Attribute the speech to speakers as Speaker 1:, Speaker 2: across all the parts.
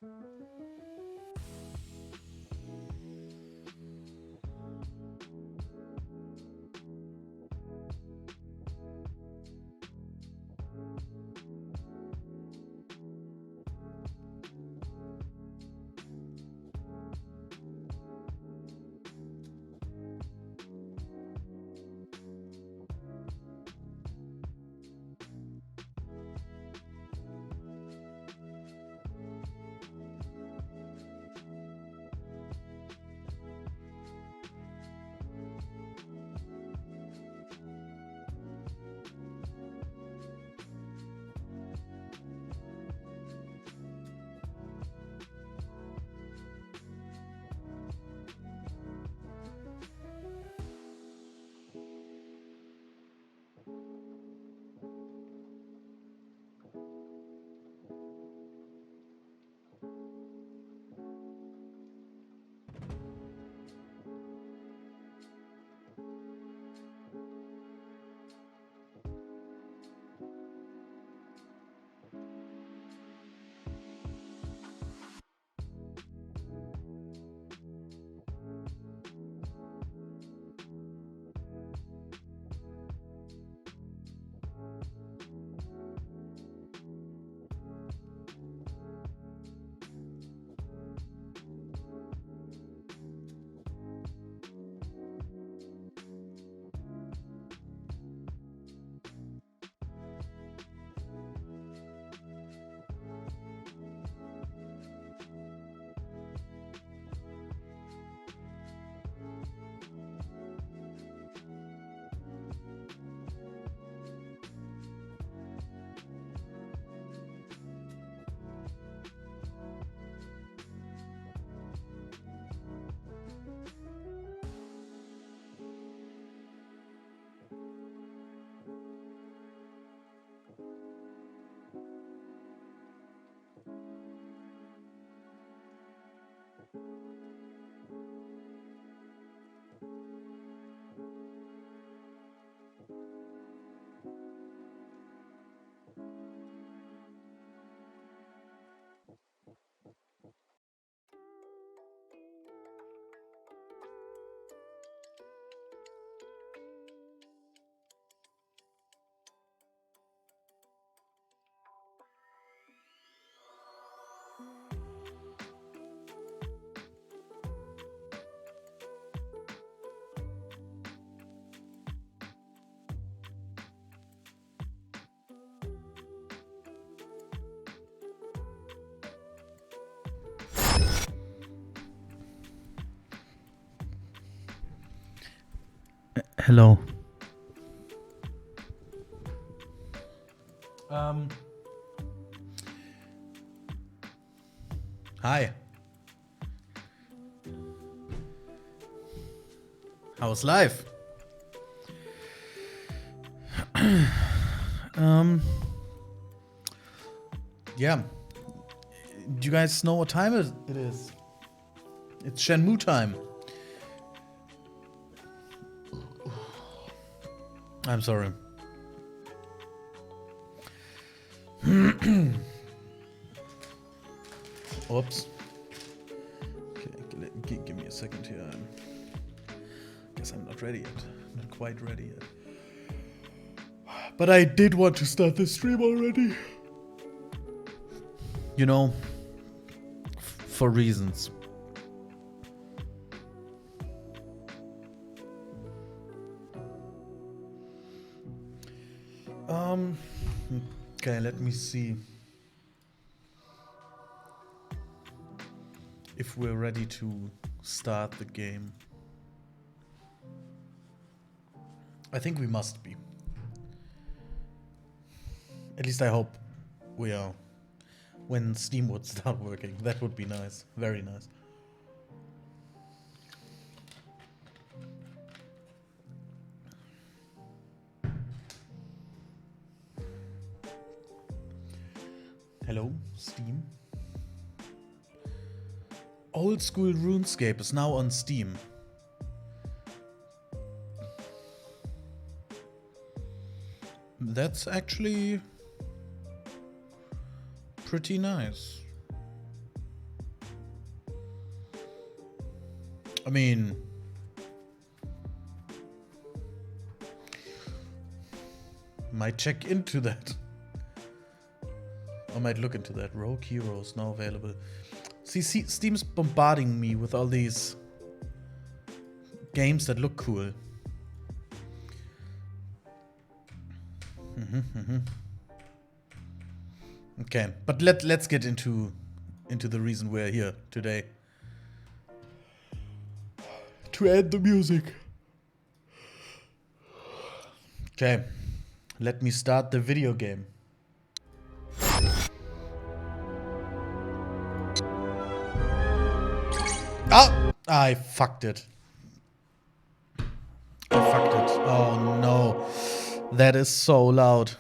Speaker 1: Hello. Hi. How's life? Yeah. Do you guys know what time it is? It's Shenmue time. I'm sorry. Oops. Okay, give me a second here. Guess I'm not ready yet. Not quite ready yet. But I did want to start the stream already. You know, for reasons. Okay, let me see if we're ready to start the game. I think we must be. At least I hope we are. When Steam would start working, that would be nice. Very nice. Hello, Steam. Old School RuneScape is now on Steam. That's actually pretty nice. I mean, might check into that. I might look into that. Rogue Heroes now available. See, Steam's bombarding me with all these games that look cool. Okay, but let's get into the reason we're here today. To end the music. Okay, let me start the video game. Ah! I fucked it. I fucked it. Oh no. That is so loud.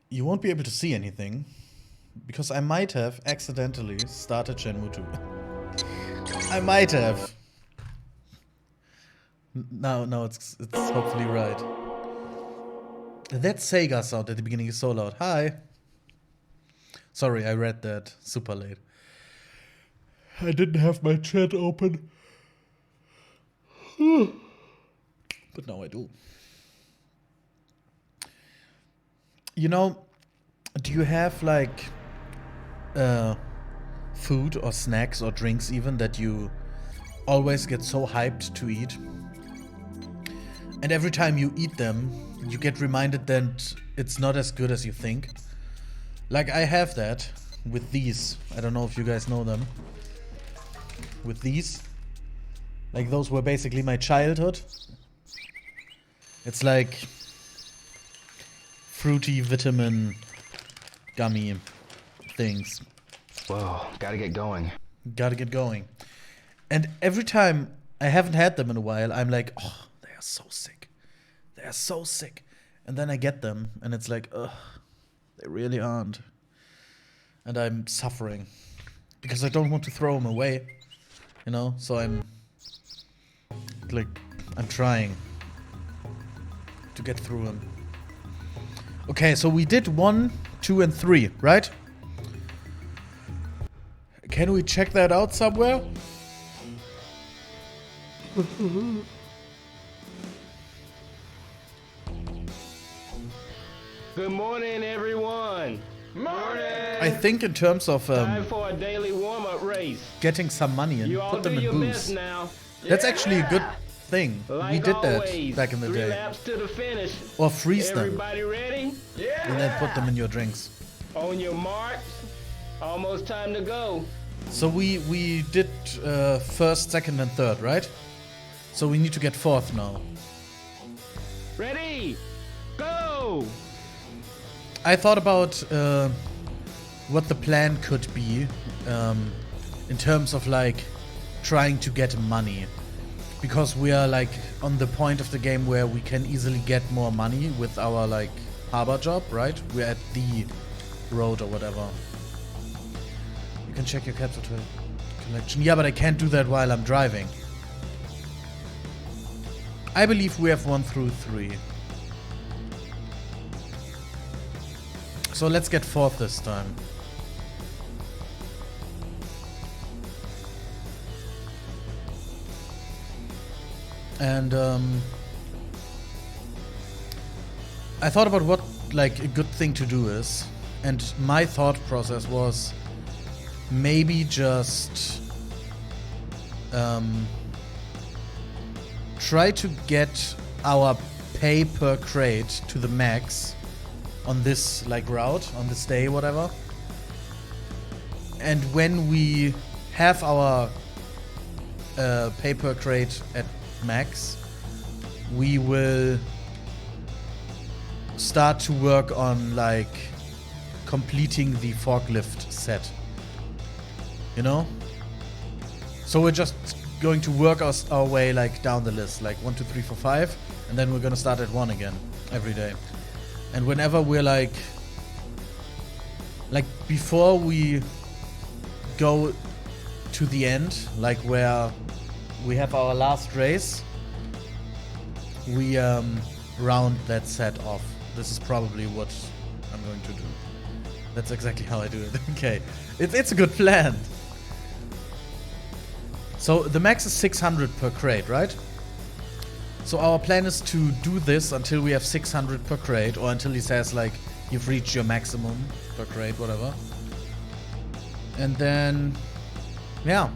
Speaker 1: You won't be able to see anything because I might have accidentally started Shenmue 2. I might have. No, it's hopefully right. That Sega sound at the beginning is so loud. Hi. Sorry, I read that super late. I didn't have my chat open. But now I do. You know, do you have like food or snacks or drinks even that you always get so hyped to eat? And every time you eat them, you get reminded that it's not as good as you think. Like I have that with these. I don't know if you guys know them. With these. Like those were basically my childhood. It's like fruity vitamin gummy things.
Speaker 2: Whoa, gotta get going.
Speaker 1: Gotta get going. And every time I haven't had them in a while, I'm like, oh, they are so sick. They are so sick. And then I get them, and it's like, ugh, they really aren't. And I'm suffering. Because I don't want to throw them away. You know? So I'm trying to get through them. Okay, so we did 1, 2, and 3, right? Can we check that out somewhere?
Speaker 3: Good morning, everyone. Morning.
Speaker 1: I think in terms of
Speaker 3: Time for a daily warm-up race.
Speaker 1: getting some money and
Speaker 3: You all
Speaker 1: put them
Speaker 3: do
Speaker 1: in
Speaker 3: your
Speaker 1: boost.
Speaker 3: best now.
Speaker 1: That's actually a good thing.
Speaker 3: Like
Speaker 1: We did
Speaker 3: always,
Speaker 1: that back in the
Speaker 3: 3
Speaker 1: day.
Speaker 3: laps to the finish.
Speaker 1: Or freeze them
Speaker 3: Everybody ready? Yeah.
Speaker 1: and then put them in your drinks.
Speaker 3: On your marks. Almost time to go.
Speaker 1: So we did first, second, and third, right? So we need to get fourth now.
Speaker 3: Ready? Go.
Speaker 1: I thought about what the plan could be in terms of like trying to get money, because we are like on the point of the game where we can easily get more money with our like harbor job, right? We're at the road or whatever. You can check your capital collection. Yeah, but I can't do that while I'm driving. I believe we have 1 through 3. So let's get fourth this time. And I thought about what like a good thing to do is, and my thought process was maybe just try to get our pay per crate to the max on this like route, on this day, whatever. And when we have our pay per crate at max, we will start to work on like completing the forklift set. You know? So we're just going to work our way like down the list, like 1, 2, 3, 4, 5, and then we're gonna start at 1 again every day. And whenever we're like before we go to the end, like where we have our last race, we round that set off. This is probably what I'm going to do. That's exactly how I do it. Okay, it's a good plan. So the max is 600 per crate, right? So our plan is to do this until we have 600 per crate, or until he says like you've reached your maximum per crate, whatever. And then, yeah.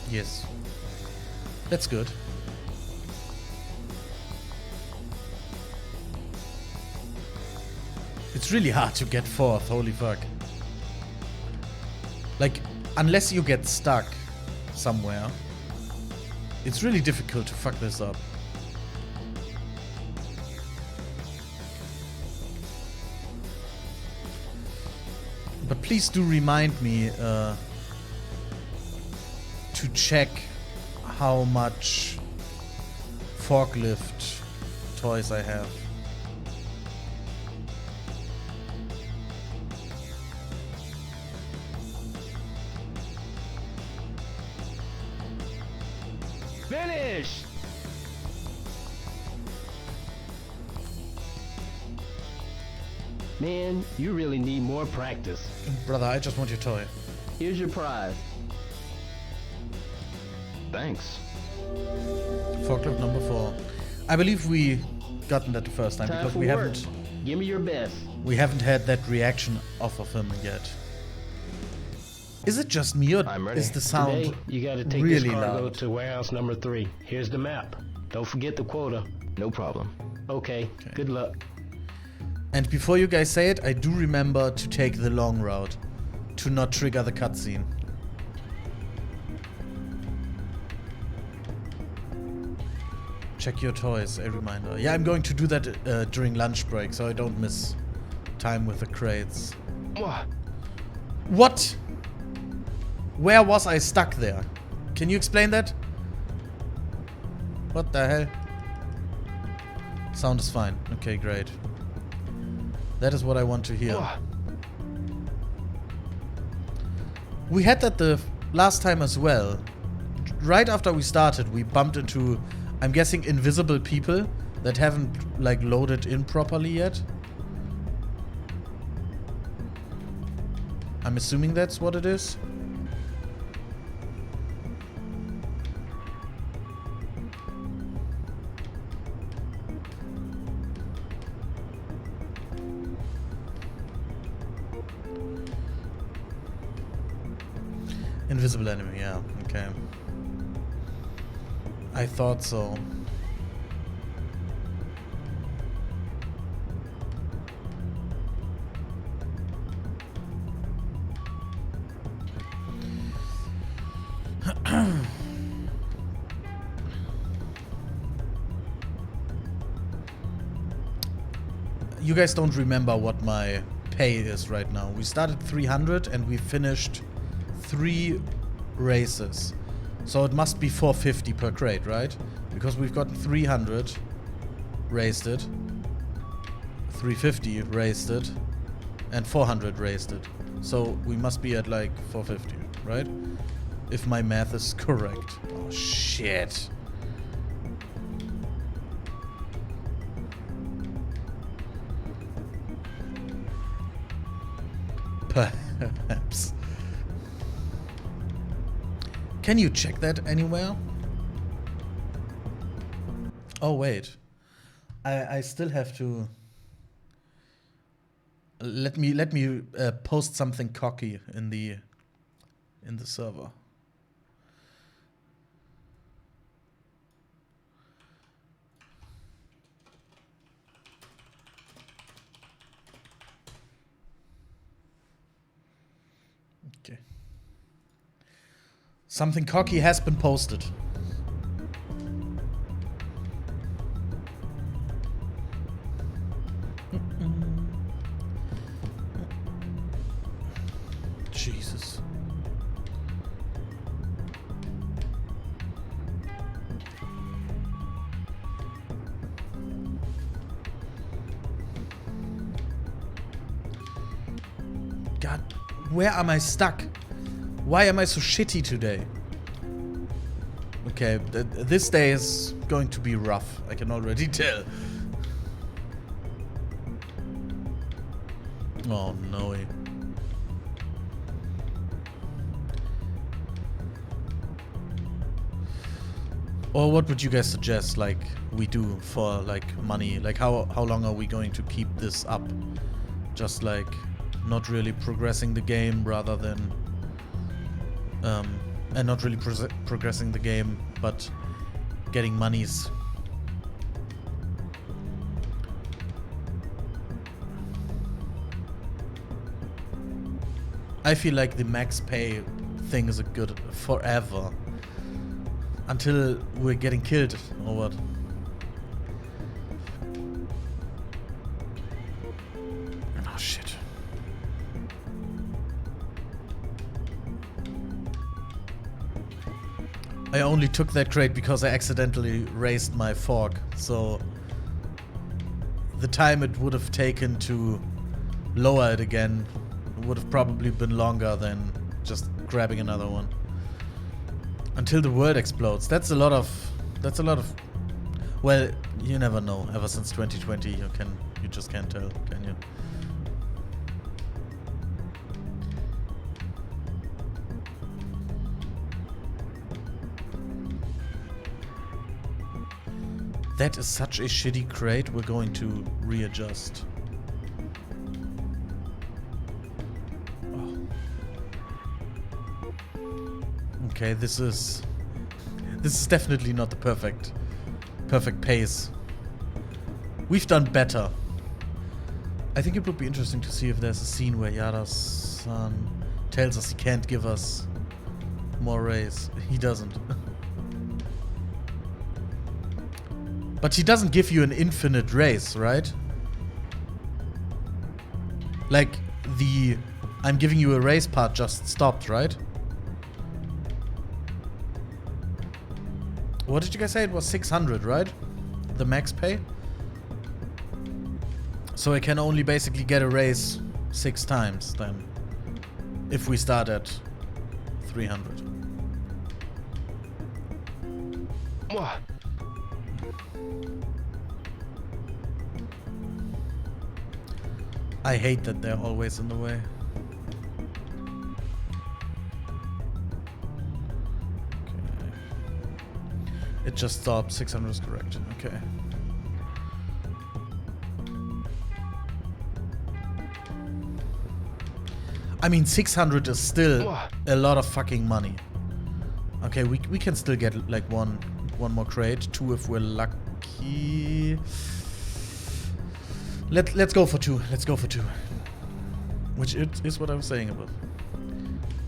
Speaker 1: Yes. That's good. It's really hard to get fourth, holy fuck. Like, unless you get stuck somewhere, it's really difficult to fuck this up. But please do remind me to check how much forklift toys I have.
Speaker 3: Finish! Man, you really need more practice.
Speaker 1: Brother, I just want your toy.
Speaker 3: Here's your prize.
Speaker 2: Thanks.
Speaker 1: Forklift number 4. I believe we gotten that the first time
Speaker 3: Time
Speaker 1: because
Speaker 3: for
Speaker 1: we
Speaker 3: work.
Speaker 1: haven't
Speaker 3: Give me your best.
Speaker 1: had that reaction off of him yet. Is it just me or
Speaker 2: I'm ready.
Speaker 1: is the sound
Speaker 3: Today, you gotta take
Speaker 1: really
Speaker 3: this cargo
Speaker 1: loud?
Speaker 3: to warehouse number 3. Here's the map. Don't forget the quota.
Speaker 2: No problem.
Speaker 3: Okay, good luck.
Speaker 1: And before you guys say it, I do remember to take the long route, to not trigger the cutscene. Check your toys, a reminder. Yeah, I'm going to do that during lunch break, so I don't miss time with the crates.
Speaker 2: Mwah.
Speaker 1: What? Where was I stuck there? Can you explain that? What the hell? Sound is fine. Okay, great. That is what I want to hear.
Speaker 2: Mwah.
Speaker 1: We had that the last time as well. Right after we started, we bumped into, I'm guessing, invisible people that haven't, like, loaded in properly yet. I'm assuming that's what it is. Invisible enemy, yeah, okay. I thought so. You guys don't remember what my pay is right now. We started 300 and we finished 3 races. So it must be 450 per crate, right? Because we've gotten 300 raced it, 350 raced it, and 400 raced it. So we must be at like 450, right? If my math is correct. Oh shit. Perhaps. Can you check that anywhere? Oh wait, I still have to. Let me post something cocky in the server. Okay. Something cocky has been posted. Jesus. God, where am I stuck? Why am I so shitty today? Okay, this day is going to be rough. I can already tell. Oh no. Or what would you guys suggest, like, we do for, like, money? Like, how long are we going to keep this up? Just, like, not really progressing the game rather than... and not really progressing the game, but getting monies. I feel like the max pay thing is a good forever. Until we're getting killed, or what? Oh shit. I only took that crate because I accidentally raised my fork, so the time it would have taken to lower it again would have probably been longer than just grabbing another one. Until the world explodes. That's a lot of... Well, you never know. Ever since 2020, you just can't tell, can you? That is such a shitty crate. We're going to readjust. Okay, this is definitely not the perfect pace. We've done better. I think it would be interesting to see if there's a scene where Yada-san tells us he can't give us more rays. He doesn't. But he doesn't give you an infinite race, right? Like, the I'm giving you a race part just stopped, right? What did you guys say? It was 600, right? The max pay? So I can only basically get a raise 6 times then. If we start at 300.
Speaker 2: What?
Speaker 1: I hate that they're always in the way. Okay. It just stopped. 600 is correct. Okay. I mean, 600 is still a lot of fucking money. Okay, we can still get like one more crate, 2 if we're lucky. Let's go for 2. Let's go for 2. Which is what I was saying about.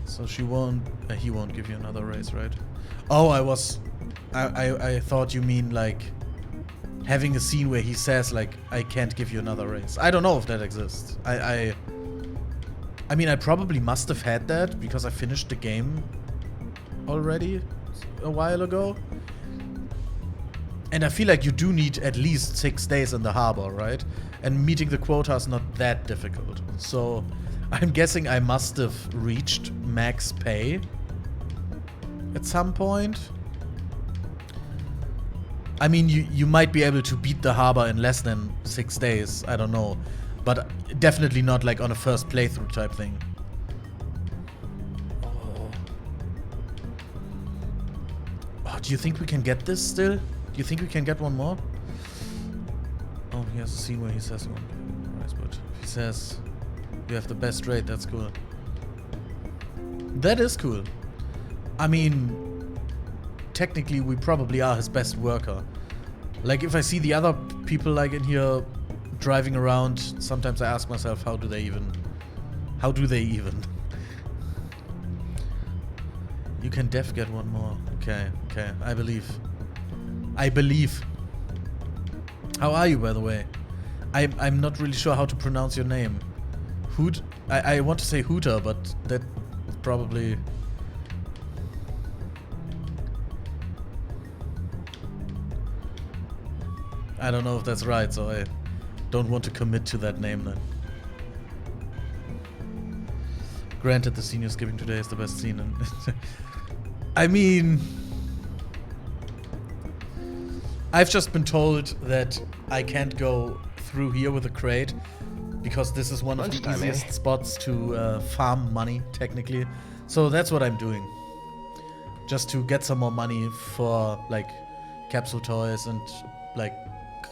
Speaker 1: So he won't give you another raise, right? Oh, I thought you mean like having a scene where he says like, I can't give you another raise. I don't know if that exists. I mean, I probably must have had that because I finished the game already a while ago. And I feel like you do need at least 6 days in the harbor, right? And meeting the quota is not that difficult. So I'm guessing I must have reached max pay at some point. I mean, you might be able to beat the harbor in less than 6 days. I don't know. But definitely not like on a first playthrough type thing. Oh, do you think we can get this still? Do you think we can get one more? Oh, he has a scene where he says he won't give him a raise, but if he says you have the best rate, that's cool. That is cool. I mean, technically we probably are his best worker. Like if I see the other people like in here driving around, sometimes I ask myself, how do they even? You can def get one more. Okay, I believe. How are you, by the way? I'm not really sure how to pronounce your name. Hoot? I want to say Hooter, but that probably... I don't know if that's right, so I don't want to commit to that name then. Granted, the scene you're giving today is the best scene. And I mean... I've just been told that I can't go through here with a crate because this is one of the
Speaker 2: Lunchtime,
Speaker 1: easiest
Speaker 2: eh?
Speaker 1: spots to farm money, technically. So that's what I'm doing. Just to get some more money for, like, capsule toys and, like,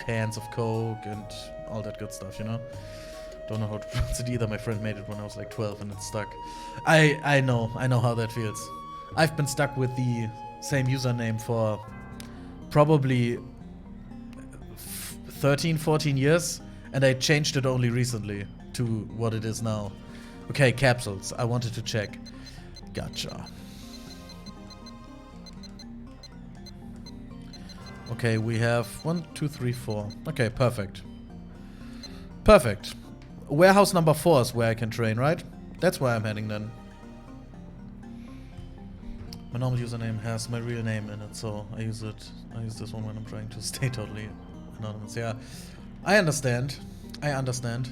Speaker 1: cans of Coke and all that good stuff, you know? Don't know how to pronounce it either. My friend made it when I was like 12 and it's stuck. I know how that feels. I've been stuck with the same username for probably 13, 14 years, and I changed it only recently to what it is now. Okay, capsules. I wanted to check. Gotcha. Okay, we have 1, 2, 3, 4. Okay, perfect. Perfect. Warehouse number 4 is where I can train, right? That's where I'm heading then. My normal username has my real name in it, so I use it. I use this one when I'm trying to stay totally anonymous. Yeah, I understand. I understand.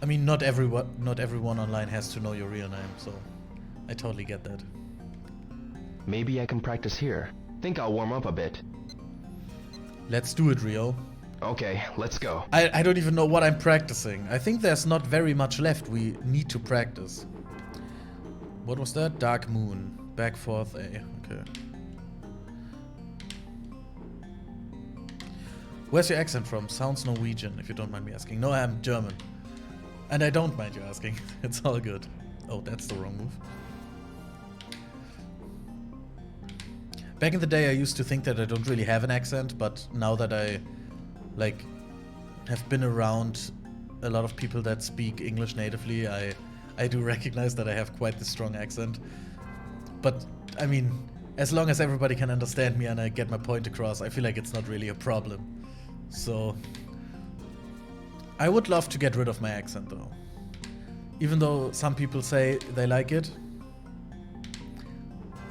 Speaker 1: I mean, not everyone online has to know your real name, so I totally get that.
Speaker 2: Maybe I can practice here. Think I'll warm up a bit.
Speaker 1: Let's do it, Rio.
Speaker 2: Okay, let's go.
Speaker 1: I don't even know what I'm practicing. I think there's not very much left we need to practice. What was that? Dark Moon. Back 4th A. Okay. Where's your accent from? Sounds Norwegian, if you don't mind me asking. No, I'm German. And I don't mind you asking. It's all good. Oh, that's the wrong move. Back in the day, I used to think that I don't really have an accent, but now that I, like, have been around a lot of people that speak English natively, I do recognize that I have quite the strong accent. But, I mean, as long as everybody can understand me and I get my point across, I feel like it's not really a problem. So, I would love to get rid of my accent, though. Even though some people say they like it.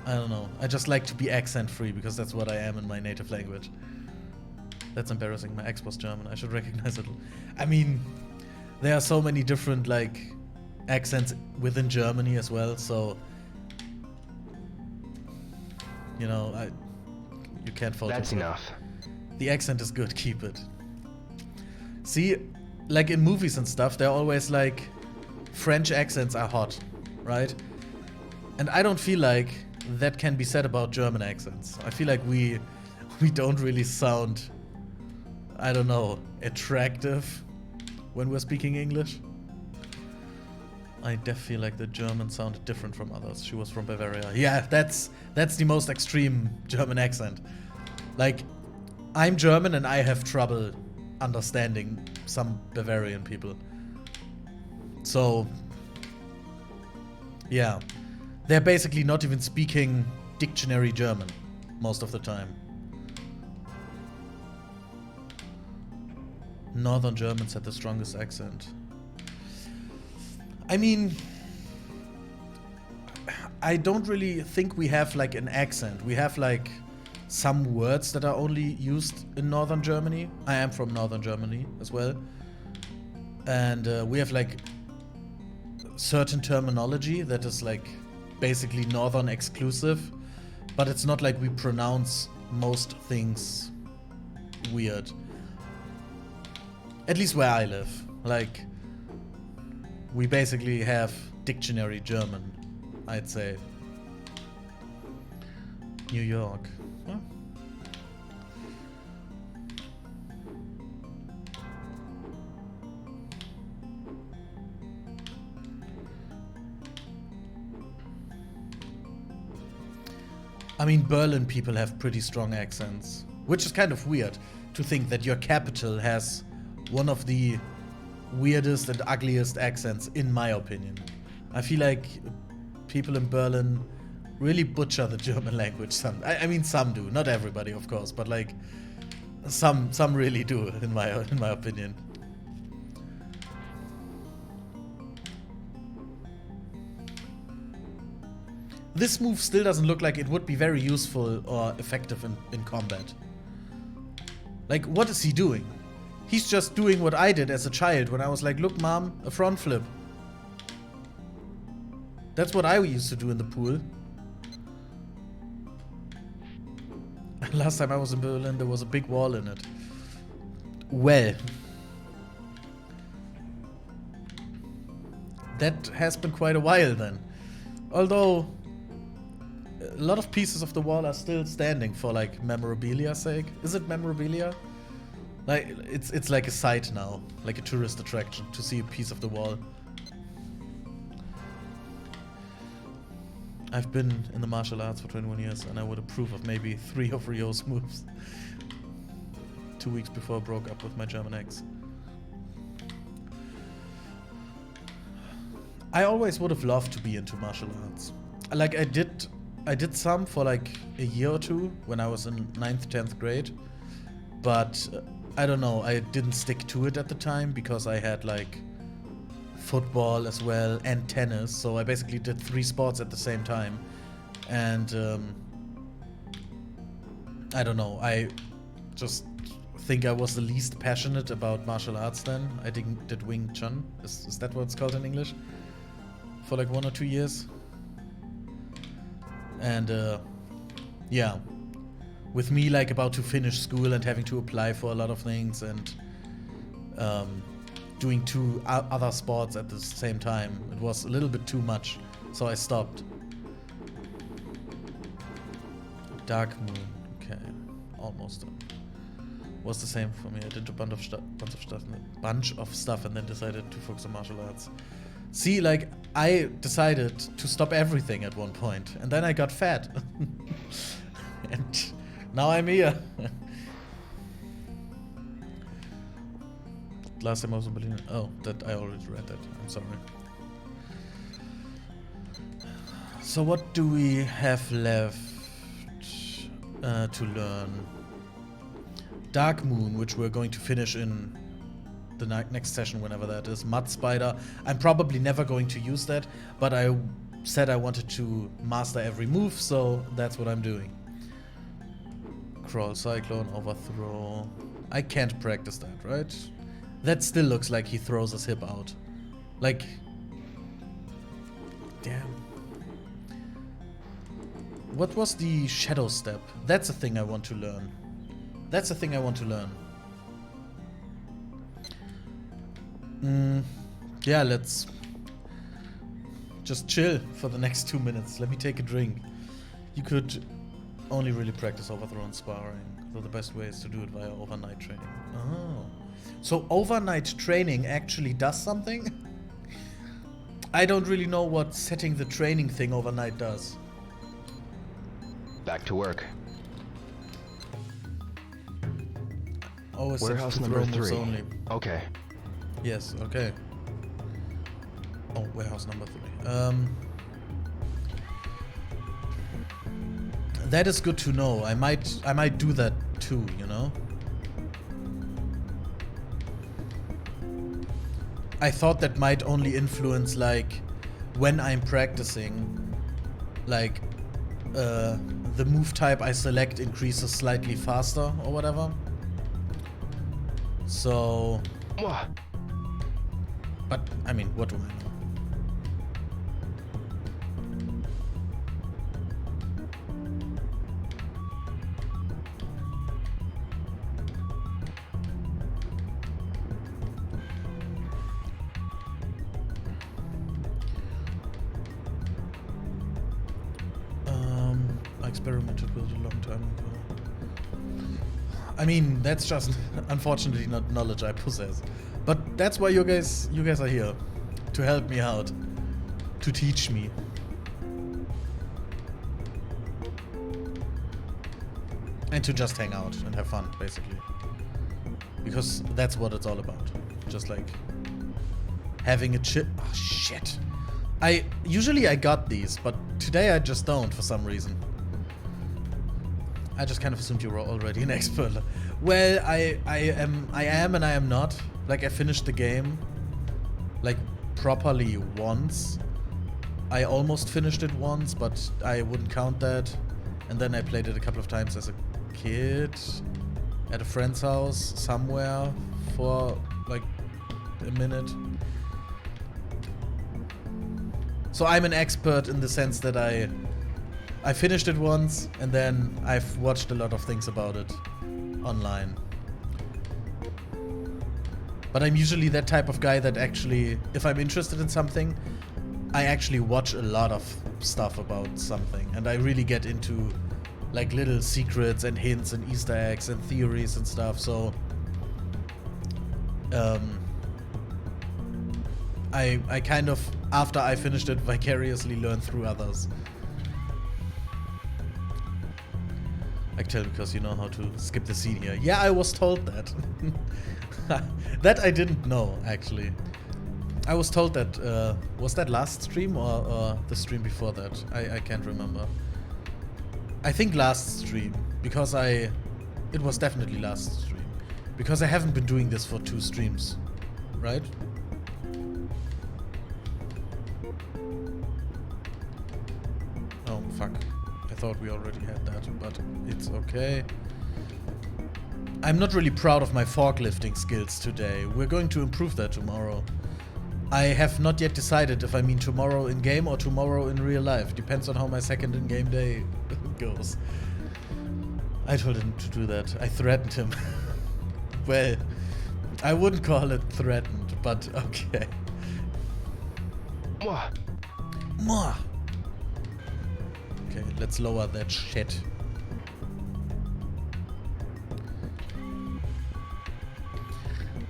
Speaker 1: I don't know. I just like to be accent-free because that's what I am in my native language. That's embarrassing. My ex was German. I should recognize it. I mean, there are so many different, like, accents within Germany as well, so... You know, you can't fault
Speaker 2: That's
Speaker 1: yourself.
Speaker 2: enough.
Speaker 1: The accent is good. Keep it. See, like in movies and stuff, they're always like... French accents are hot, right? And I don't feel like that can be said about German accents. I feel like we don't really sound, I don't know, attractive when we're speaking English. I definitely feel like the German sounded different from others. She was from Bavaria. Yeah, that's the most extreme German accent. Like, I'm German and I have trouble understanding some Bavarian people. So, yeah. They're basically not even speaking dictionary German most of the time. Northern Germans had the strongest accent. I mean, I don't really think we have like an accent. We have like some words that are only used in Northern Germany. I am from Northern Germany as well. And we have like certain terminology that is like basically Northern exclusive, but it's not like we pronounce most things weird. At least where I live. Like, we basically have dictionary German, I'd say. New York. Huh? I mean, Berlin people have pretty strong accents, which is kind of weird to think that your capital has one of the weirdest and ugliest accents, in my opinion. I feel like people in Berlin really butcher the German language. I mean, some do, not everybody, of course, but like some really do, in my opinion. This move still doesn't look like it would be very useful or effective in combat. Like, what is he doing? He's just doing what I did as a child when I was like, look, mom, a front flip. That's what I used to do in the pool. Last time I was in Berlin, there was a big wall in it. Well. That has been quite a while then. Although, a lot of pieces of the wall are still standing for like memorabilia's sake. Is it memorabilia? Like, it's like a site now. Like a tourist attraction to see a piece of the wall. I've been in the martial arts for 21 years and I would approve of maybe 3 of Ryo's moves. 2 weeks before I broke up with my German ex. I always would have loved to be into martial arts. Like I did some for like a year or two when I was in 9th, 10th grade. But I don't know, I didn't stick to it at the time because I had like football as well and tennis, so I basically did 3 sports at the same time. And I don't know, I just think I was the least passionate about martial arts then. I did Wing Chun, is that what it's called in English? For like 1 or 2 years. And yeah, with me like about to finish school and having to apply for a lot of things and doing 2 other sports at the same time. It was a little bit too much, so I stopped. Dark Moon, okay, almost done. Was the same for me. I did a bunch of stuff and then decided to focus on martial arts. See, like, I decided to stop everything at one point, and then I got fat. And now I'm here. Last time I was in Berlin. Oh, that I already read that. I'm sorry. So what do we have left to learn? Dark Moon, which we're going to finish in the next session, whenever that is. Mud Spider. I'm probably never going to use that, but I said I wanted to master every move, so that's what I'm doing. Crawl, Cyclone, Overthrow. I can't practice that, right? That still looks like he throws his hip out. Like, damn. What was the Shadow Step? That's a thing I want to learn. That's a thing I want to learn. Yeah, let's just chill for the next 2 minutes. Let me take a drink. You could only really practice overthrow and sparring, so the best way is to do it via overnight training. Oh. So overnight training actually does something? I don't really know what setting the training thing overnight does.
Speaker 2: Back to work.
Speaker 1: Always
Speaker 2: Warehouse number 3. Only. Okay.
Speaker 1: Yes, okay. Oh, warehouse number 3. That is good to know. I might do that too, you know? I thought that might only influence, like, when I'm practicing, like, the move type I select increases slightly faster or whatever. So... But, I mean, what do I know? I experimented with it a long time ago. I mean, that's just unfortunately not knowledge I possess. But that's why you guys are here. To help me out. To teach me. And to just hang out and have fun, basically. Because that's what it's all about. Just like having a chill. Oh shit. Usually I got these, but today I just don't for some reason. I just kind of assumed you were already an expert. Well, I am and I am not. Like, I finished the game, like, properly once. I almost finished it once, but I wouldn't count that. And then I played it a couple of times as a kid at a friend's house somewhere for like a minute. So I'm an expert in the sense that I finished it once and then I've watched a lot of things about it online. But I'm usually that type of guy that actually, if I'm interested in something, I actually watch a lot of stuff about something, and I really get into like little secrets and hints and Easter eggs and theories and stuff. So I kind of, after I finished it, vicariously learned through others. I can tell because you know how to skip the scene here. Yeah, I was told that. That I didn't know, actually. I was told that, was that last stream or the stream before that? I can't remember. I think last stream, because it was definitely last stream. Because I haven't been doing this for 2 streams, right? Oh, fuck. I thought we already had that, but it's okay. I'm not really proud of my forklifting skills today. We're going to improve that tomorrow. I have not yet decided if I mean tomorrow in game or tomorrow in real life. Depends on how my second in game day goes. I told him to do that. I threatened him. Well, I wouldn't call it threatened, but okay.
Speaker 2: Mwah.
Speaker 1: Mwah. Okay, let's lower that shit.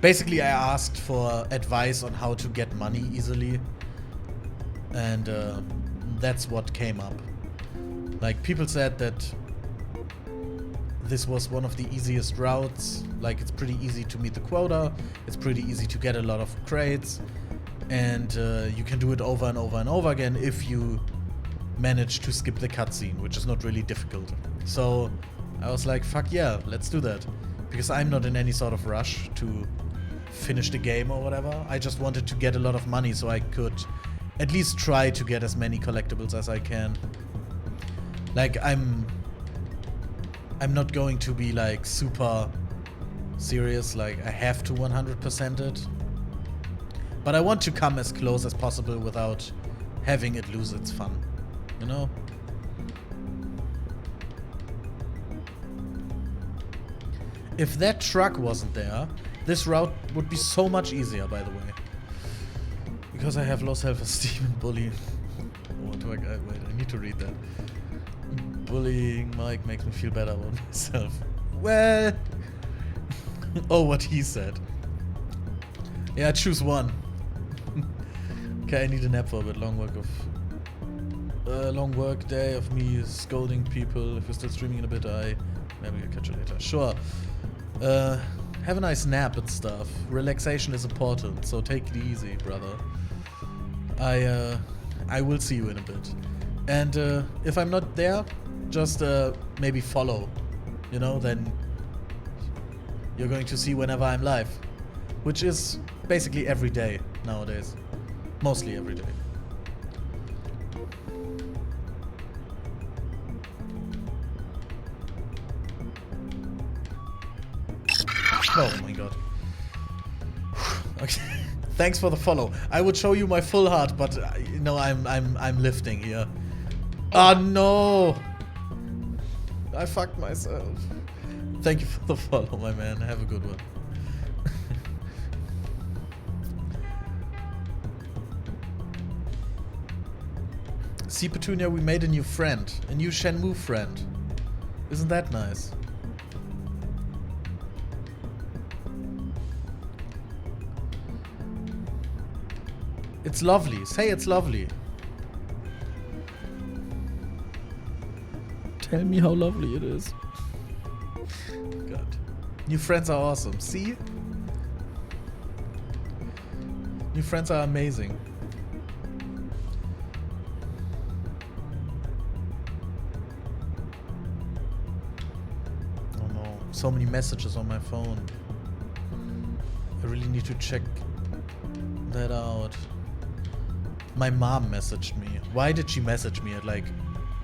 Speaker 1: Basically, I asked for advice on how to get money easily, and that's what came up. Like, people said that this was one of the easiest routes. Like, it's pretty easy to meet the quota, it's pretty easy to get a lot of crates, and you can do it over and over and over again if you manage to skip the cutscene, which is not really difficult. So I was like, fuck yeah, let's do that. Because I'm not in any sort of rush to finish the game or whatever. I just wanted to get a lot of money so I could at least try to get as many collectibles as I can. Like, I'm not going to be like super serious, like I have to 100% it. But I want to come as close as possible without having it lose its fun, you know? If that truck wasn't there, this route would be so much easier, by the way. Because I have low self-esteem and bullying. What do I wait, I need to read that. Bullying Mike makes me feel better about myself. Well... oh, what he said. Yeah, choose one. Okay, I need a nap for a bit. Long work day of me scolding people. If you're still streaming in a bit, maybe I'll catch you later. Sure. Have a nice nap and stuff. Relaxation is important, so take it easy, brother. I will see you in a bit. And if I'm not there, just maybe follow. You know, then you're going to see whenever I'm live. Which is basically every day nowadays. Mostly every day. Oh my god. Okay. Thanks for the follow. I would show you my full heart, but you know I'm lifting here. Oh no! I fucked myself. Thank you for the follow, my man. Have a good one. See, Petunia, we made a new friend. A new Shenmue friend. Isn't that nice? It's lovely. Say it's lovely. Tell me how lovely it is. God. New friends are awesome. See? New friends are amazing. Oh no. So many messages on my phone. I really need to check that out. My mom messaged me. Why did she message me at like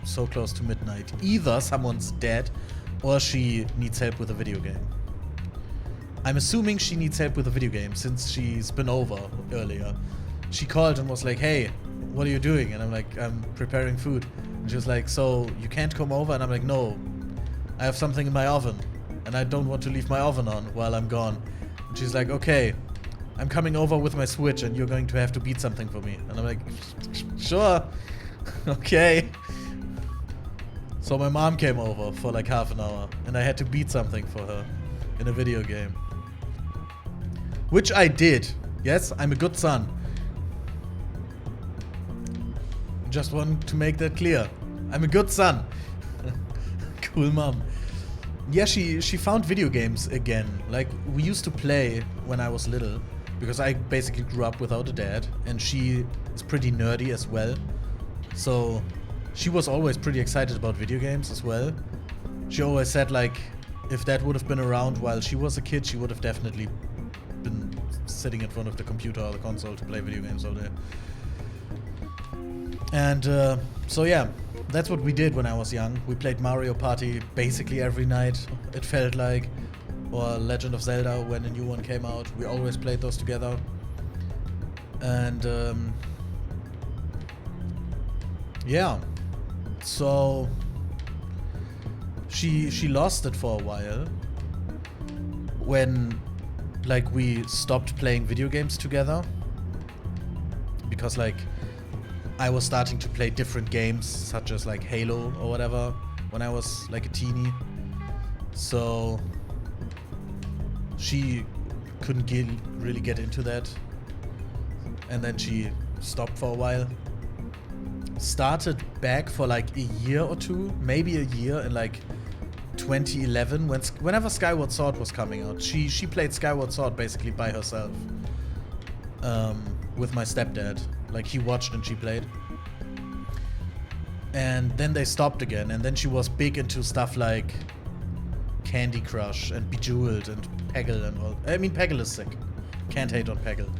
Speaker 1: so close to midnight? Either someone's dead or she needs help with a video game. I'm assuming she needs help with a video game since she's been over earlier. She called and was like, hey, what are you doing? And I'm like, I'm preparing food. And she was like, so you can't come over? And I'm like, no, I have something in my oven and I don't want to leave my oven on while I'm gone. And she's like, okay, I'm coming over with my Switch and you're going to have to beat something for me. And I'm like, sure, okay. So my mom came over for like half an hour and I had to beat something for her in a video game. Which I did. Yes, I'm a good son. Just want to make that clear. I'm a good son. Cool mom. Yeah, she found video games again. Like, we used to play when I was little, because I basically grew up without a dad, and she is pretty nerdy as well. So she was always pretty excited about video games as well. She always said, like, if Dad would have been around while she was a kid, she would have definitely been sitting in front of the computer or the console to play video games all day. And so yeah, that's what we did when I was young. We played Mario Party basically every night, it felt like. Or Legend of Zelda when a new one came out. We always played those together. And yeah. So she lost it for a while when like we stopped playing video games together, because like I was starting to play different games such as like Halo or whatever when I was like a teenie. So she couldn't really get into that, and then she stopped for a while. Started back for like a year or two, maybe a year in like 2011 whenever Skyward Sword was coming out. She played Skyward Sword basically by herself with my stepdad. Like, he watched and she played. And then they stopped again, and then she was big into stuff like Candy Crush and Bejeweled and Peggle and all. I mean, Peggle is sick. Can't hate on Peggle.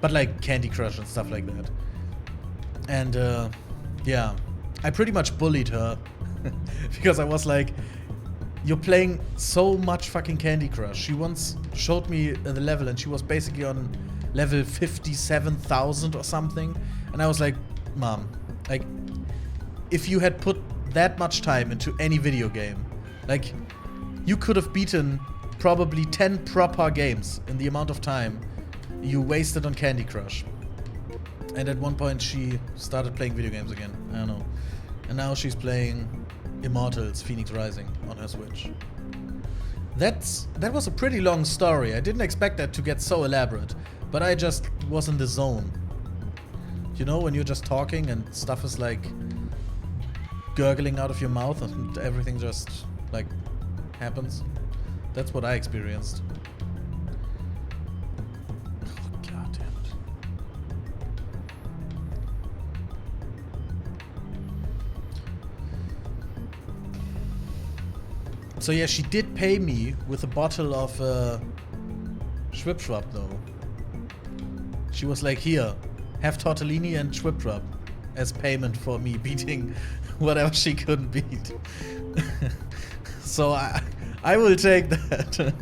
Speaker 1: But like Candy Crush and stuff like that. And yeah, I pretty much bullied her because I was like, you're playing so much fucking Candy Crush. She once showed me the level and she was basically on level 57,000 or something. And I was like, Mom, like, if you had put that much time into any video game, like, you could have beaten probably 10 proper games in the amount of time you wasted on Candy Crush. And at one point she started playing video games again. I don't know. And now she's playing Immortals Phoenix Rising on her Switch. That was a pretty long story. I didn't expect that to get so elaborate, but I just was in the zone. You know, when you're just talking and stuff is like gurgling out of your mouth and everything just like happens. That's what I experienced. Oh, God damn it. So yeah, she did pay me with a bottle of Schwipschwap though. She was like, here, have tortellini and Schwipschwap as payment for me beating whatever she couldn't beat. So I will take that.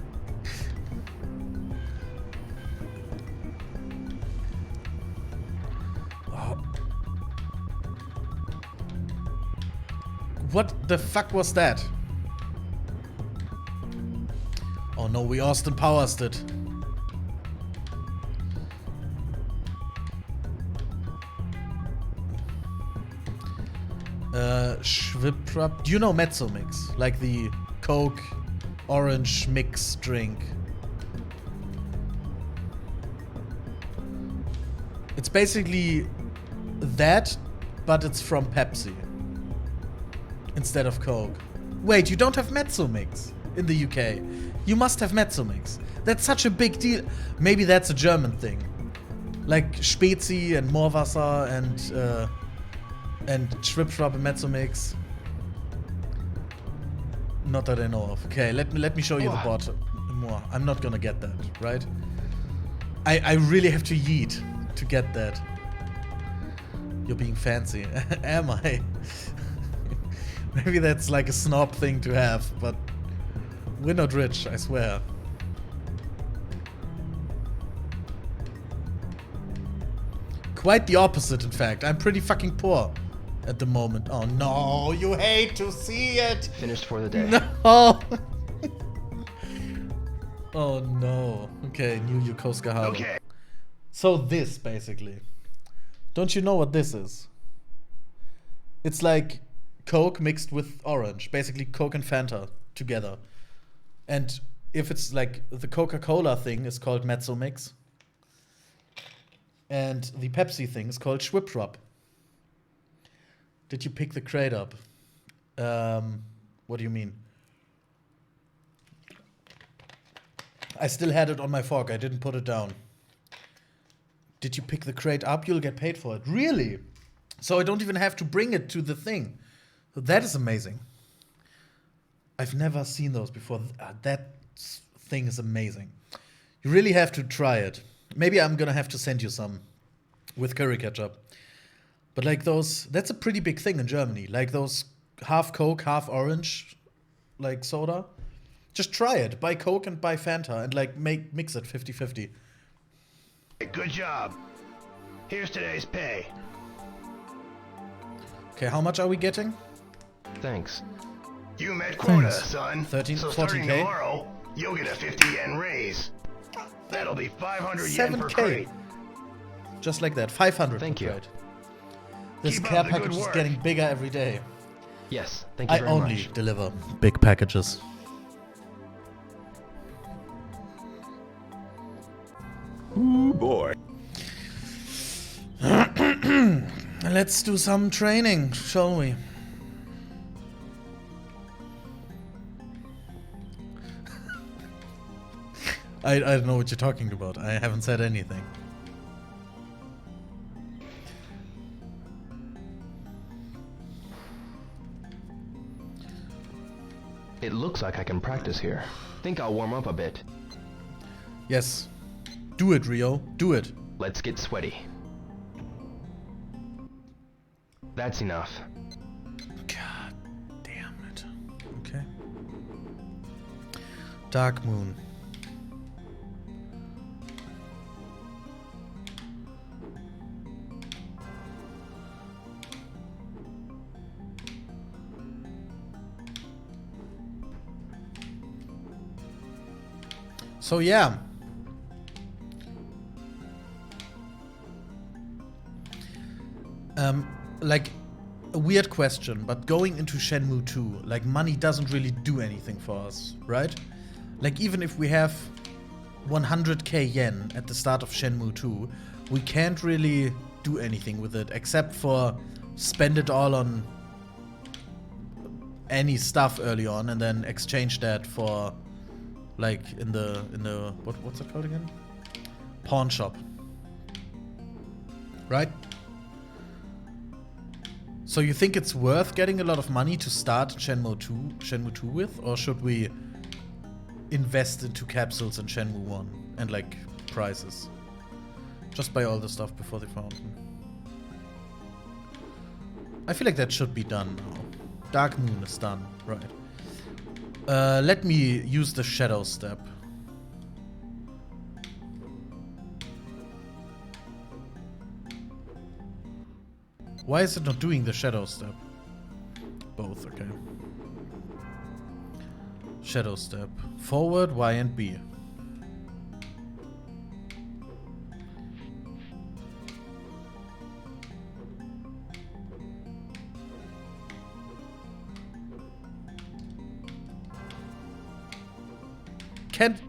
Speaker 1: Oh. What the fuck was that? Oh no, we Austin Powers it. Schwipschwap. Do you know Mezzo Mix? Like the Coke orange mix drink. It's basically that, but it's from Pepsi instead of Coke. Wait, you don't have Mezzo Mix in the UK? You must have Mezzo Mix. That's such a big deal. Maybe that's a German thing. Like Spezi and Moorwasser and Schwipschwap and Mezzo Mix. Not that I know of. Okay, let me show you the bot more. I'm not gonna get that, right? I really have to yeet to get that. You're being fancy. Am I? Maybe that's like a snob thing to have, but we're not rich, I swear. Quite the opposite, in fact. I'm pretty fucking poor at the moment. Oh no, you hate to see it.
Speaker 2: Finished for the day.
Speaker 1: No. Oh no. Okay, new Yokosuka Harbor.
Speaker 2: Okay.
Speaker 1: So this, basically. Don't you know what this is? It's like Coke mixed with orange. Basically Coke and Fanta together. And if it's like the Coca-Cola thing is called Mezzo Mix. And the Pepsi thing is called Schwip-Schwap. Did you pick the crate up? What do you mean? I still had it on my fork. I didn't put it down. Did you pick the crate up? You'll get paid for it. Really? So I don't even have to bring it to the thing. That is amazing. I've never seen those before. That thing is amazing. You really have to try it. Maybe I'm gonna have to send you some with curry ketchup. But like those, that's a pretty big thing in Germany. Like those half Coke, half orange, like soda. Just try it. Buy Coke and buy Fanta and like mix it 50-50.
Speaker 2: Good job. Here's today's pay.
Speaker 1: Okay, how much are we getting?
Speaker 2: Thanks.
Speaker 4: You met quota,
Speaker 1: Thanks.
Speaker 4: son.
Speaker 1: 13,
Speaker 4: so starting
Speaker 1: 14K?
Speaker 4: tomorrow, you'll get a 50 yen raise. That'll be 500 yen per
Speaker 1: 7K.
Speaker 4: crate.
Speaker 1: Just like that. 500.
Speaker 2: Thank you.
Speaker 1: Right. This
Speaker 4: Keep up
Speaker 1: care
Speaker 4: the good
Speaker 1: package is
Speaker 4: work.
Speaker 1: getting bigger every day.
Speaker 2: Yes, thank you
Speaker 1: I
Speaker 2: very
Speaker 1: only
Speaker 2: much.
Speaker 1: deliver big packages.
Speaker 4: Ooh, boy.
Speaker 1: Let's do some training, shall we? I don't know what you're talking about. I haven't said anything.
Speaker 2: It looks like I can practice here. Think I'll warm up a bit.
Speaker 1: Yes. Do it, Rio. Do it.
Speaker 2: Let's get sweaty. That's enough.
Speaker 1: God damn it. Okay. Dark Moon. So yeah. Like a weird question, but going into Shenmue 2, like money doesn't really do anything for us, right? Like even if we have 100k yen at the start of Shenmue 2, we can't really do anything with it except for spend it all on any stuff early on and then exchange that for like in the what's it called again? Pawn shop. Right? So you think it's worth getting a lot of money to start Shenmue 2 with, or should we invest into capsules in Shenmue 1 and like prizes? Just buy all the stuff before the fountain. I feel like that should be done now. Dark Moon is done, right. Let me use the Shadow Step. Why is it not doing the Shadow Step? Both, okay. Shadow Step. Forward, Y and B.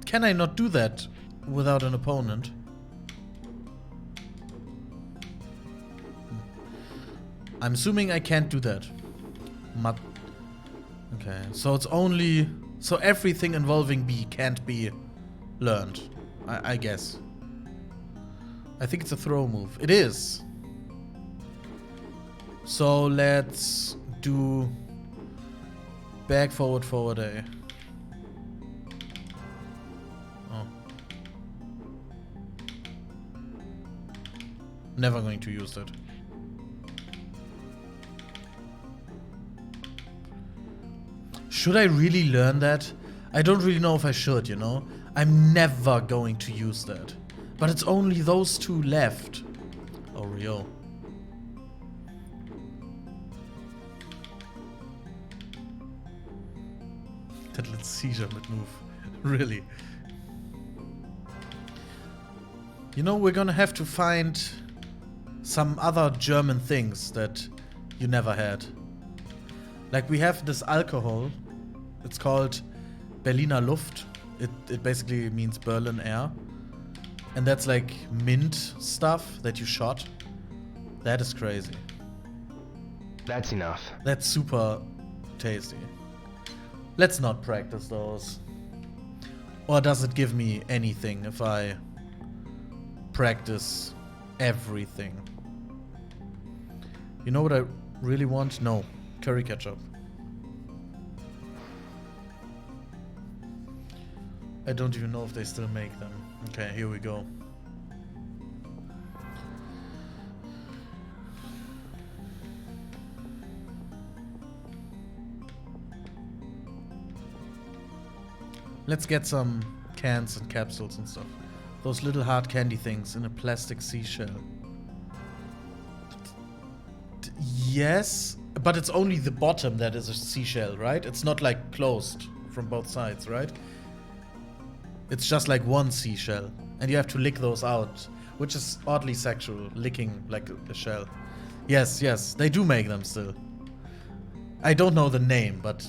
Speaker 1: Can I not do that without an opponent? I'm assuming I can't do that. Okay, so it's only... So everything involving B can't be learned, I guess. I think it's a throw move. It is. So let's do... Back, forward, forward A. Oh. Never going to use that. Should I really learn that? I don't really know if I should, you know? I'm never going to use that. But it's only those two left. Oh, Rio. That little seizure mid move. Really. You know, we're gonna have to find some other German things that you never had. Like, we have this alcohol. It's called Berliner Luft. It basically means Berlin air. And that's like mint stuff that you shot. That is crazy.
Speaker 2: That's enough.
Speaker 1: That's super tasty. Let's not practice those. Or does it give me anything if I practice everything? You know what I really want? No. Curry ketchup. I don't even know if they still make them. Okay, here we go. Let's get some cans and capsules and stuff. Those little hard candy things in a plastic seashell. Yes, but it's only the bottom that is a seashell, right? It's not like closed from both sides, right? It's just like one seashell, and you have to lick those out, which is oddly sexual, licking like a shell. Yes, yes, they do make them still. I don't know the name, but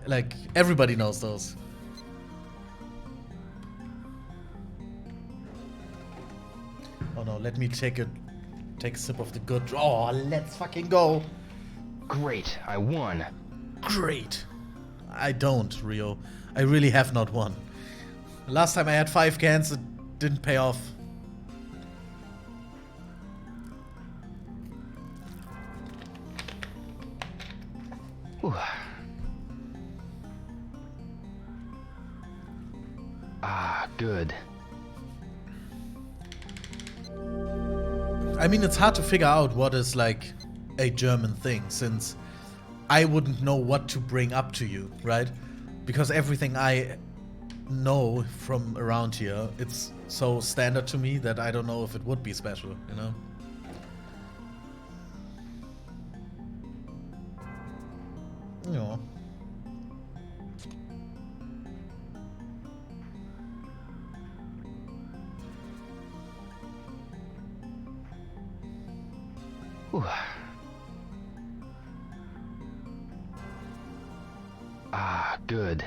Speaker 1: like everybody knows those. Oh no, let me take a sip of the good. Oh, let's fucking go.
Speaker 2: Great, I won.
Speaker 1: Great. I don't, Rio. I really have not won. Last time I had 5 cans, it didn't pay off.
Speaker 2: Whew. Ah, good.
Speaker 1: I mean, it's hard to figure out what is like a German thing, since I wouldn't know what to bring up to you, right? Because everything I know from around here, it's so standard to me that I don't know if it would be special, you know? Yeah.
Speaker 2: Whew. Ah, good.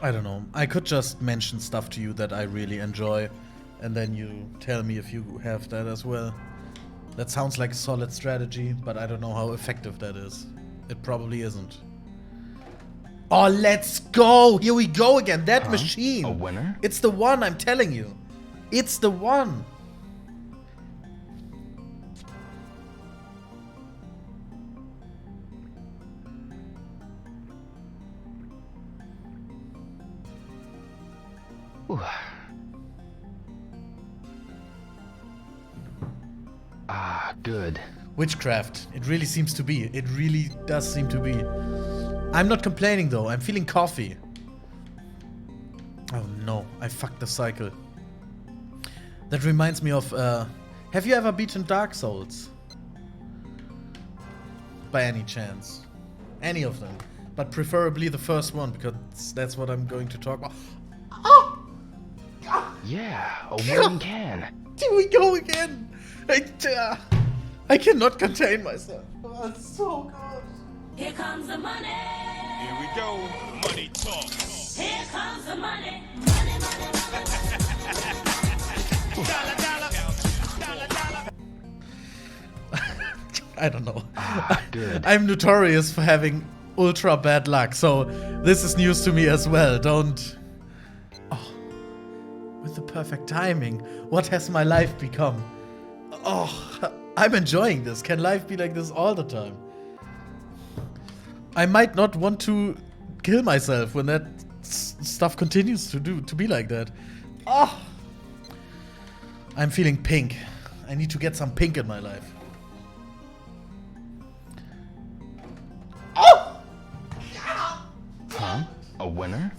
Speaker 1: I don't know. I could just mention stuff to you that I really enjoy, and then you tell me if you have that as well. That sounds like a solid strategy, but I don't know how effective that is. It probably isn't. Oh, let's go! Here we go again. That machine.
Speaker 2: A winner?
Speaker 1: It's the one, I'm telling you. It's the one.
Speaker 2: Whew. Ah, good.
Speaker 1: Witchcraft. It really seems to be. It really does seem to be. I'm not complaining though. I'm feeling coffee. Oh no, I fucked the cycle. That reminds me of, have you ever beaten Dark Souls? By any chance? Any of them. But preferably the first one, because that's what I'm going to talk about. Oh!
Speaker 2: Yeah, a winning can.
Speaker 1: Here we go again! I cannot contain myself. Oh, it's so good.
Speaker 5: Here comes the money.
Speaker 6: Here we go. Money talk.
Speaker 5: Here comes the money. Money, money, money.
Speaker 6: Dollar, dollar. Dollar, dollar.
Speaker 1: I don't know.
Speaker 2: Ah, good.
Speaker 1: I'm notorious for having ultra bad luck, so this is news to me as well. Don't... Oh, with the perfect timing. What has my life become? Oh, I'm enjoying this. Can life be like this all the time? I might not want to kill myself when that stuff continues to be like that. Oh, I'm feeling pink. I need to get some pink in my life. Oh!
Speaker 2: Huh? A winner?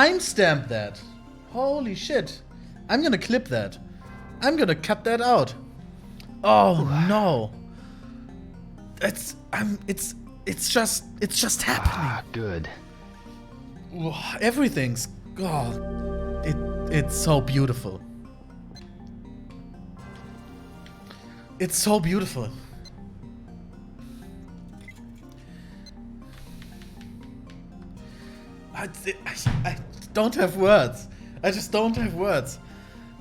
Speaker 1: timestamp that. Holy shit. I'm gonna clip that. I'm gonna cut that out. Oh no. It's just happening.
Speaker 2: Good.
Speaker 1: Everything's it's so beautiful. It's so beautiful. I don't have words. I just don't have words.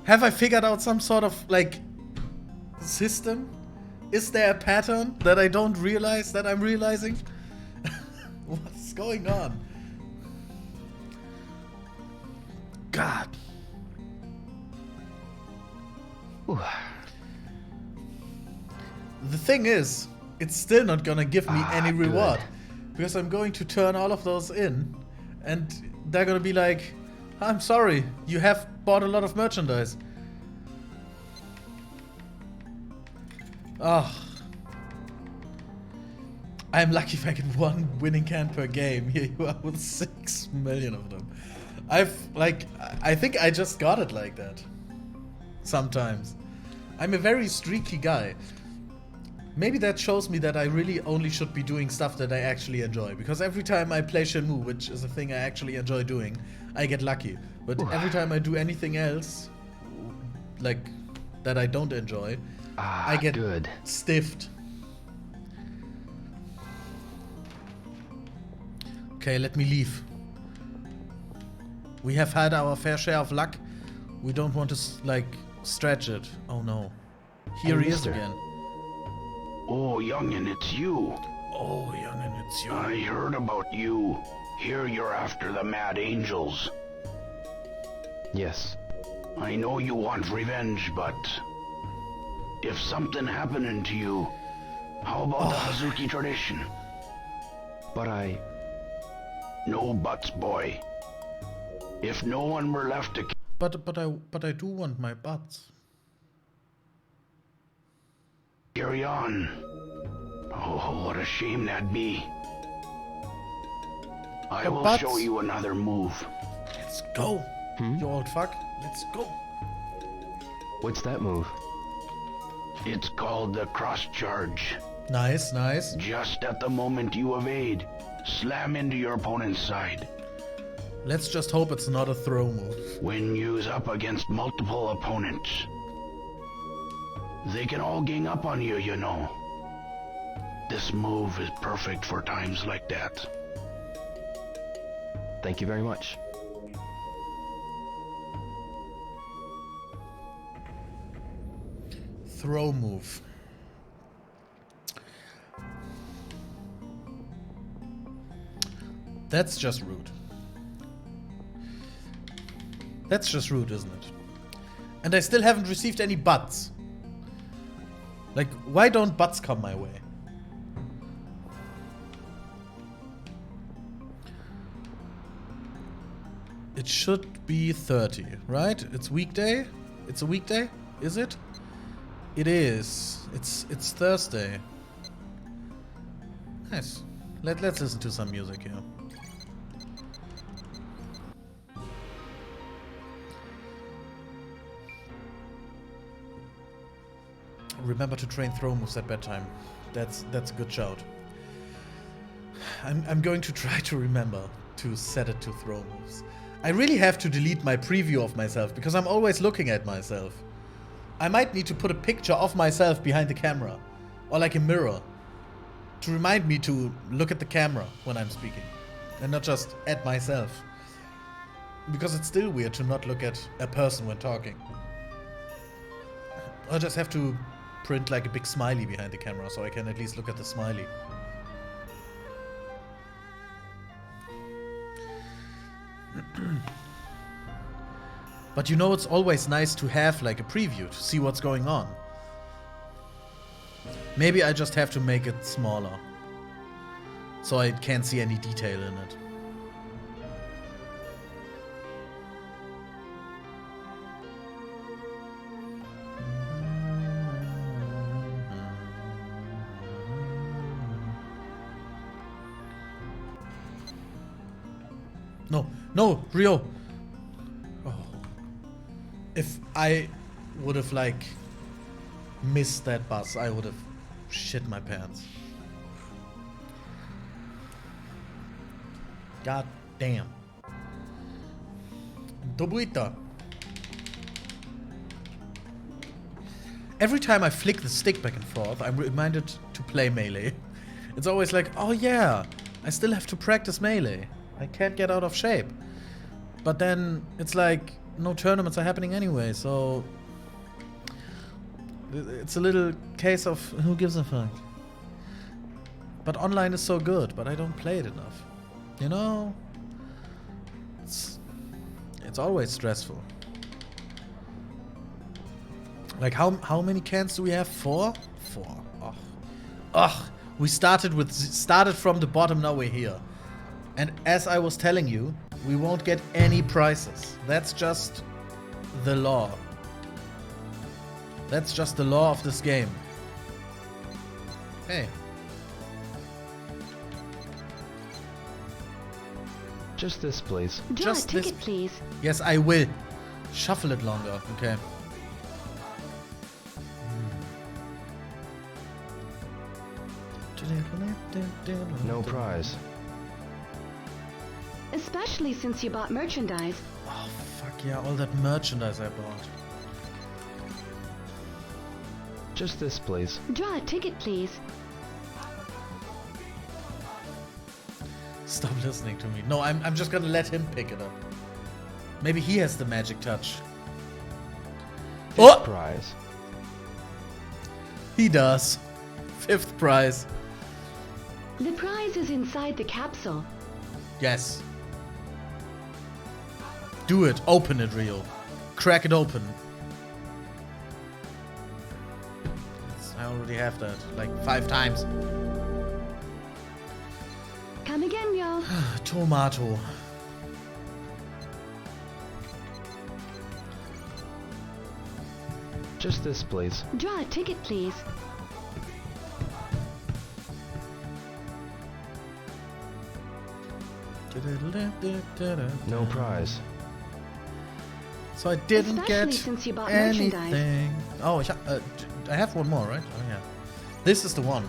Speaker 1: Have I figured out some sort of like system? Is there a pattern that I don't realize that I'm realizing? What's going on? God. The thing is, it's still not gonna give me any reward. Because I'm going to turn all of those in. And they're gonna be like, I'm sorry, you have bought a lot of merchandise. Oh. I'm lucky if I get 1 winning can per game. Here you are with 6 million of them. I think I just got it like that. Sometimes. I'm a very streaky guy. Maybe that shows me that I really only should be doing stuff that I actually enjoy. Because every time I play Shenmue, which is a thing I actually enjoy doing, I get lucky. But every time I do anything else, like, that I don't enjoy, I get stiffed. Okay, let me leave. We have had our fair share of luck. We don't want to, like, stretch it. Oh no. Here he is again.
Speaker 4: Oh, youngin', it's you.
Speaker 1: Oh, youngin', it's you.
Speaker 4: I heard about you. Here you're after the Mad Angels.
Speaker 2: Yes.
Speaker 4: I know you want revenge, but if something happening to you, how about the Hazuki tradition?
Speaker 2: But
Speaker 4: No buts, boy. If no one were left to
Speaker 1: But I do want my butts.
Speaker 4: carry on. Oh, what a shame that'd be. I will
Speaker 1: butts.
Speaker 4: show you another move.
Speaker 1: Let's go. You old fuck. Let's go.
Speaker 2: What's that move?
Speaker 4: It's called the cross charge.
Speaker 1: Nice, nice.
Speaker 4: Just at the moment you evade, slam into your opponent's side.
Speaker 1: Let's just hope it's not a throw move.
Speaker 4: When used up against multiple opponents, they can all gang up on you, you know. This move is perfect for times like that.
Speaker 2: Thank you very much.
Speaker 1: Throw move. That's just rude. That's just rude, isn't it? And I still haven't received any butts. Like, why don't butts come my way? It should be 30, right? It's weekday? It's a weekday? Is it? It is. It's Thursday. Nice. Let's listen to some music here. Remember to train throw moves at bedtime. That's a good shout. I'm going to try to remember to set it to throw moves. I really have to delete my preview of myself because I'm always looking at myself. I might need to put a picture of myself behind the camera or like a mirror to remind me to look at the camera when I'm speaking and not just at myself. Because it's still weird to not look at a person when talking. I just have to print like a big smiley behind the camera so I can at least look at the smiley. But you know, it's always nice to have like a preview to see what's going on. Maybe I just have to make it smaller so I can't see any detail in it. No, Rio. Oh. If I would have, like, missed that bus, I would have shit my pants. God damn. Dobuita. Every time I flick the stick back and forth, I'm reminded to play Melee. It's always like, oh yeah, I still have to practice Melee. I can't get out of shape. But then it's like, no tournaments are happening anyway, so it's a little case of who gives a fuck. But online is so good, but I don't play it enough. You know? It's always stressful. Like how many cans do we have? 4? 4. Ugh. Ugh. We started from the bottom, now we're here. And as I was telling you, we won't get any prizes. That's just the law. That's just the law of this game. Hey.
Speaker 2: Just this, please.
Speaker 7: Draw
Speaker 1: Just
Speaker 7: a ticket,
Speaker 1: this-
Speaker 7: please.
Speaker 1: Yes, I will. Shuffle it longer. Okay.
Speaker 2: No prize.
Speaker 7: Especially since you bought merchandise.
Speaker 1: Oh, fuck yeah, all that merchandise I bought.
Speaker 2: Just this, please.
Speaker 7: Draw a ticket, please.
Speaker 1: Stop listening to me. No, I'm just gonna let him pick it up. Maybe he has the magic touch. Oh!
Speaker 2: Prize.
Speaker 1: He does. 5th prize.
Speaker 7: The prize is inside the capsule.
Speaker 1: Yes. Do it. Open it, Rio. Crack it open. I already have that. Like 5 times.
Speaker 7: Come again, Rio.
Speaker 1: Tomato.
Speaker 2: Just this, please.
Speaker 7: Draw a ticket, please.
Speaker 2: No prize.
Speaker 1: So I didn't
Speaker 7: Especially
Speaker 1: get
Speaker 7: since you bought merchandise.
Speaker 1: anything. Oh, I have one more, right? Oh, yeah. This is the one.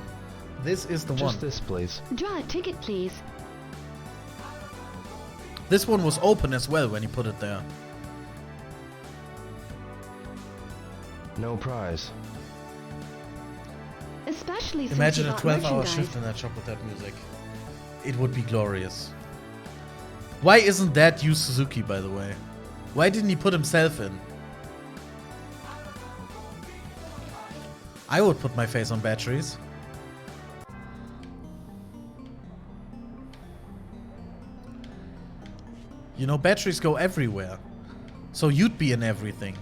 Speaker 1: This is the one.
Speaker 2: Just this, please.
Speaker 7: Draw a ticket, please.
Speaker 1: This one was open as well when he put it there.
Speaker 2: No prize.
Speaker 7: Especially since
Speaker 1: Imagine
Speaker 7: you
Speaker 1: a
Speaker 7: bought
Speaker 1: 12-hour
Speaker 7: merchandise.
Speaker 1: shift in that shop with that music. It would be glorious. Why isn't that Yu Suzuki, by the way? Why didn't he put himself in? I would put my face on batteries. You know, batteries go everywhere. So you'd be in everything.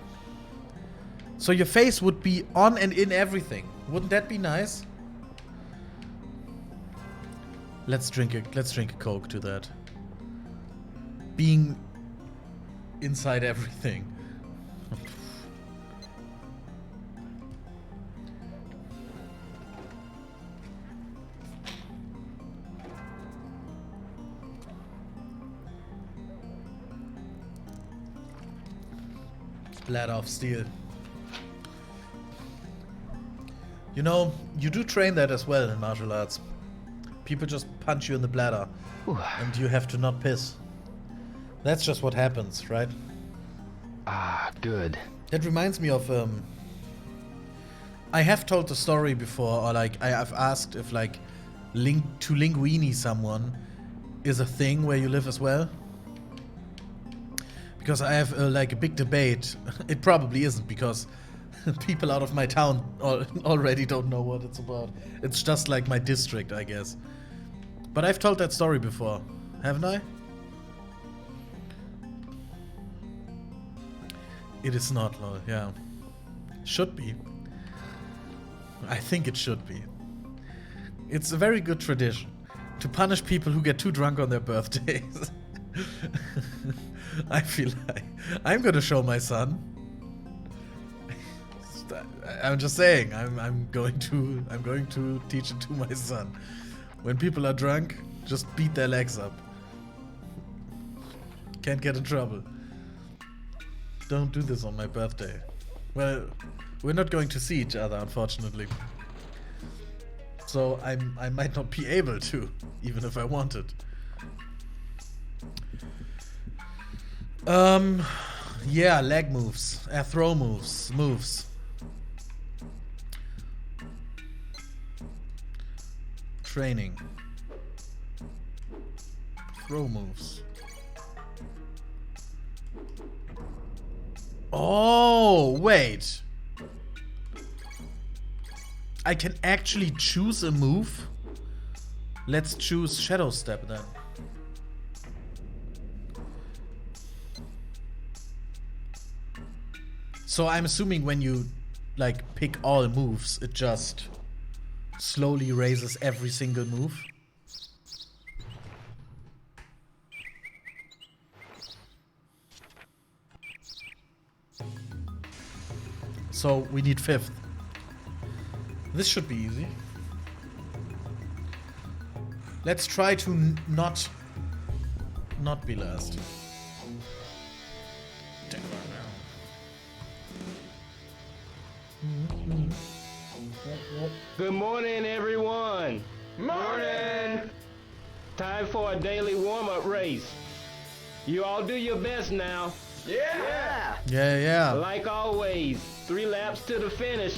Speaker 1: So your face would be on and in everything. Wouldn't that be nice? Let's drink a Coke to that. Being inside everything. Bladder of steel. You know, you do train that as well in martial arts. People just punch you in the bladder and you have to not piss. That's just what happens, right?
Speaker 2: Ah, good.
Speaker 1: That reminds me of I have told the story before, or like I have asked if like to linguini someone is a thing where you live as well. Because I have like a big debate. It probably isn't, because people out of my town already don't know what it's about. It's just like my district, I guess. But I've told that story before, haven't I? It is not, lol, yeah. Should be. I think it should be. It's a very good tradition to punish people who get too drunk on their birthdays. I feel like I'm gonna show my son. I'm just saying, I'm going to teach it to my son. When people are drunk, just beat their legs up. Can't get in trouble. Don't do this on my birthday. Well, we're not going to see each other, unfortunately. So I might not be able to, even if I wanted. Yeah, leg moves. Throw moves. Training. Throw moves. Oh, wait. I can actually choose a move? Let's choose Shadow Step then. So I'm assuming when you like pick all moves, it just slowly raises every single move. So we need 5th. This should be easy. Let's try to not be last.
Speaker 3: Good morning, everyone. Morning. Time for a daily warm-up race. You all do your best now.
Speaker 1: Yeah.
Speaker 3: Like always, 3 laps to the finish.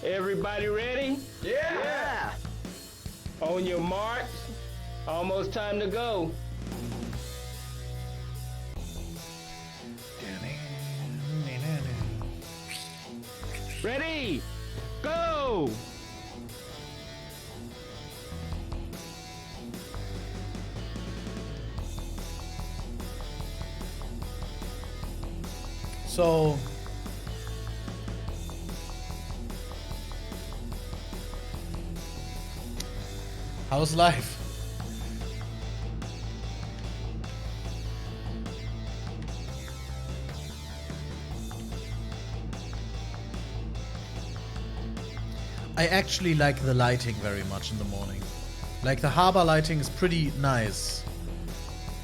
Speaker 3: Everybody ready?
Speaker 8: Yeah.
Speaker 3: On your marks. Almost time to go. Ready? Go!
Speaker 1: So how's life? I actually like the lighting very much in the morning. Like the harbor lighting is pretty nice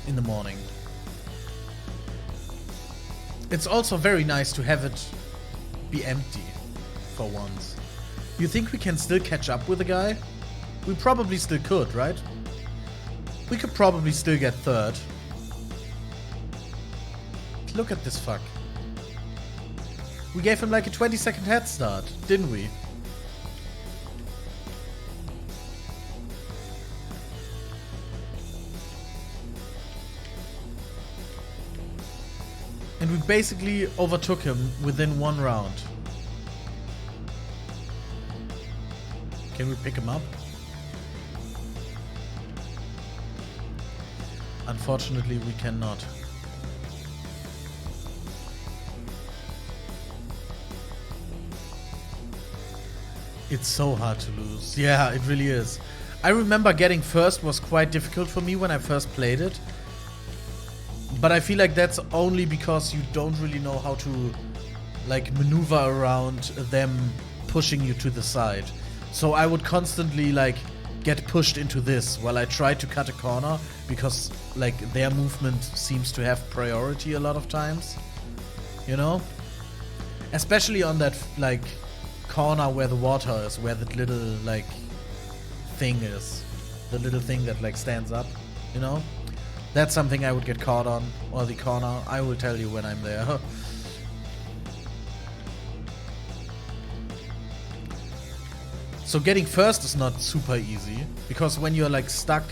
Speaker 1: in the morning. It's also very nice to have it be empty for once. You think we can still catch up with the guy? We probably still could, right? We could probably still get 3rd. Look at this fuck. We gave him like a 20-second head start, didn't we? And we basically overtook him within 1 round. Can we pick him up? Unfortunately, we cannot. It's so hard to lose. Yeah, it really is. I remember getting 1st was quite difficult for me when I first played it. But I feel like that's only because you don't really know how to like maneuver around them pushing you to the side. So I would constantly like get pushed into this while I try to cut a corner because like their movement seems to have priority a lot of times. You know? Especially on that like corner where the water is, where that little like thing is. The little thing that like stands up, you know? That's something I would get caught on, or the corner. I will tell you when I'm there. So getting 1st is not super easy, because when you're like stuck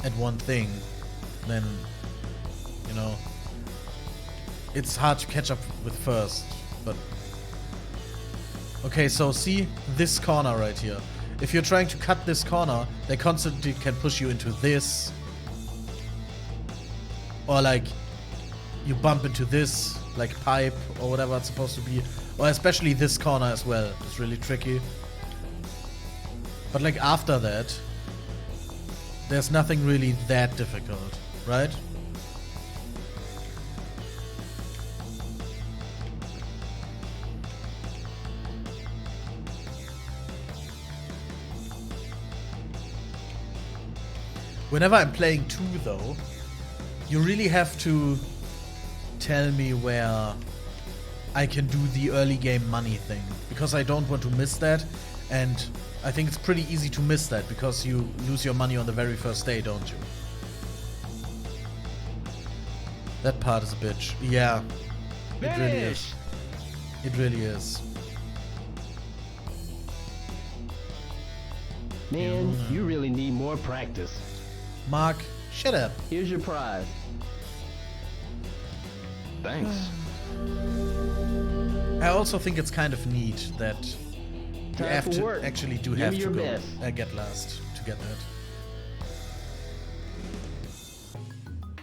Speaker 1: at one thing, then, you know, it's hard to catch up with 1st, but... Okay, so see this corner right here. If you're trying to cut this corner, they constantly can push you into this. Or like, you bump into this, like pipe, or whatever it's supposed to be. Or especially this corner as well. It's really tricky. But like after that, there's nothing really that difficult, right? Whenever I'm playing 2 though, You really have to tell me where I can do the early game money thing, because I don't want to miss that, and I think it's pretty easy to miss that because you lose your money on the very first day, don't you? That part is a bitch. Yeah, it really is. It really is.
Speaker 3: Man, you really need more practice.
Speaker 1: Mark, shut up.
Speaker 3: Here's your prize.
Speaker 2: Thanks.
Speaker 1: I also think it's kind of neat that you
Speaker 3: Time
Speaker 1: have
Speaker 3: for
Speaker 1: to
Speaker 3: work.
Speaker 1: actually do
Speaker 3: Give
Speaker 1: have
Speaker 3: me
Speaker 1: to
Speaker 3: your
Speaker 1: go
Speaker 3: best.
Speaker 1: get last to get that.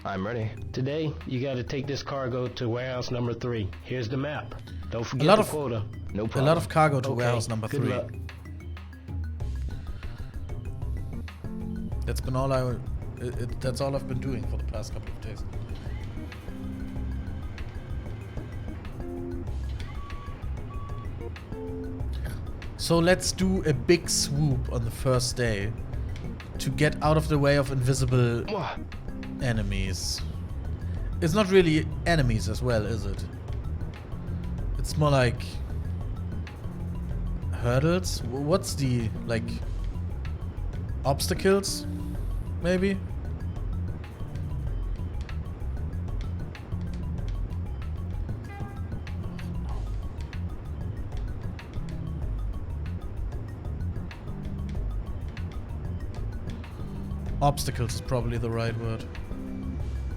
Speaker 2: I'm ready.
Speaker 3: Today, you gotta take this cargo to warehouse number 3. Here's the map. Don't forget
Speaker 1: lot
Speaker 3: the
Speaker 1: of-
Speaker 3: quota.
Speaker 2: No
Speaker 1: A
Speaker 2: problem.
Speaker 1: lot of cargo to
Speaker 3: Okay,
Speaker 1: warehouse number
Speaker 3: good
Speaker 1: 3.
Speaker 3: luck.
Speaker 1: That's been all that's all I've been doing for the past couple of days. So let's do a big swoop on the first day to get out of the way of invisible
Speaker 2: Mwah.
Speaker 1: enemies. It's not really enemies as well, is it? It's more like hurdles. What's the like obstacles? Maybe. Obstacles is probably the right word.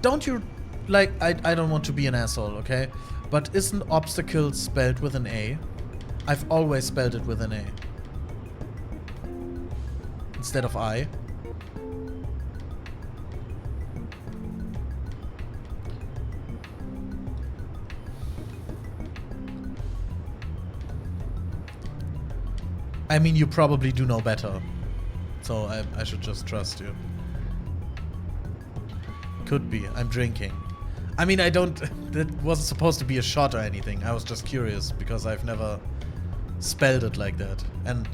Speaker 1: Don't you like I don't want to be an asshole, okay? But isn't obstacles spelled with an A? I've always spelled it with an A. Instead of I. I mean, you probably do know better. So I should just trust you. Could be. I'm drinking. I mean, I don't... That wasn't supposed to be a shot or anything. I was just curious because I've never spelled it like that. And...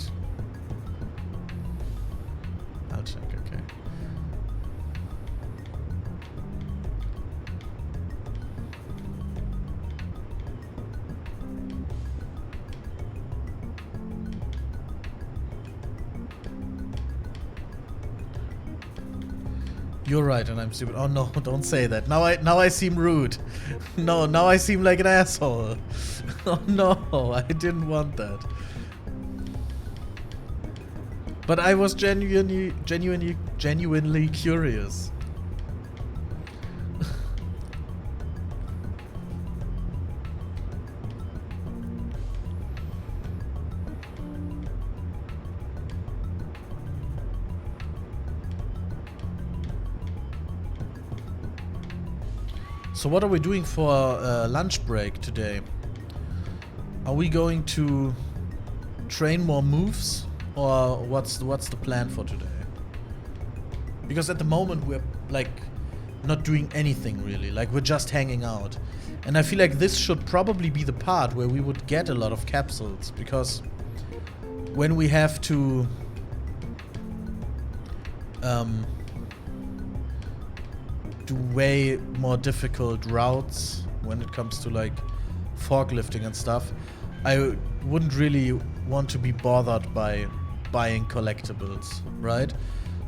Speaker 1: I'll check, okay. You're right, and I'm stupid. Oh no, don't say that. Now I seem rude. No, now I seem like an asshole. Oh no, I didn't want that. But I was genuinely curious. So what are we doing for lunch break today? Are we going to train more moves, or what's the plan for today? Because at the moment we're like not doing anything really, like we're just hanging out. And I feel like this should probably be the part where we would get a lot of capsules, because when we have to do way more difficult routes when it comes to like forklifting and stuff, I wouldn't really want to be bothered by buying collectibles, right?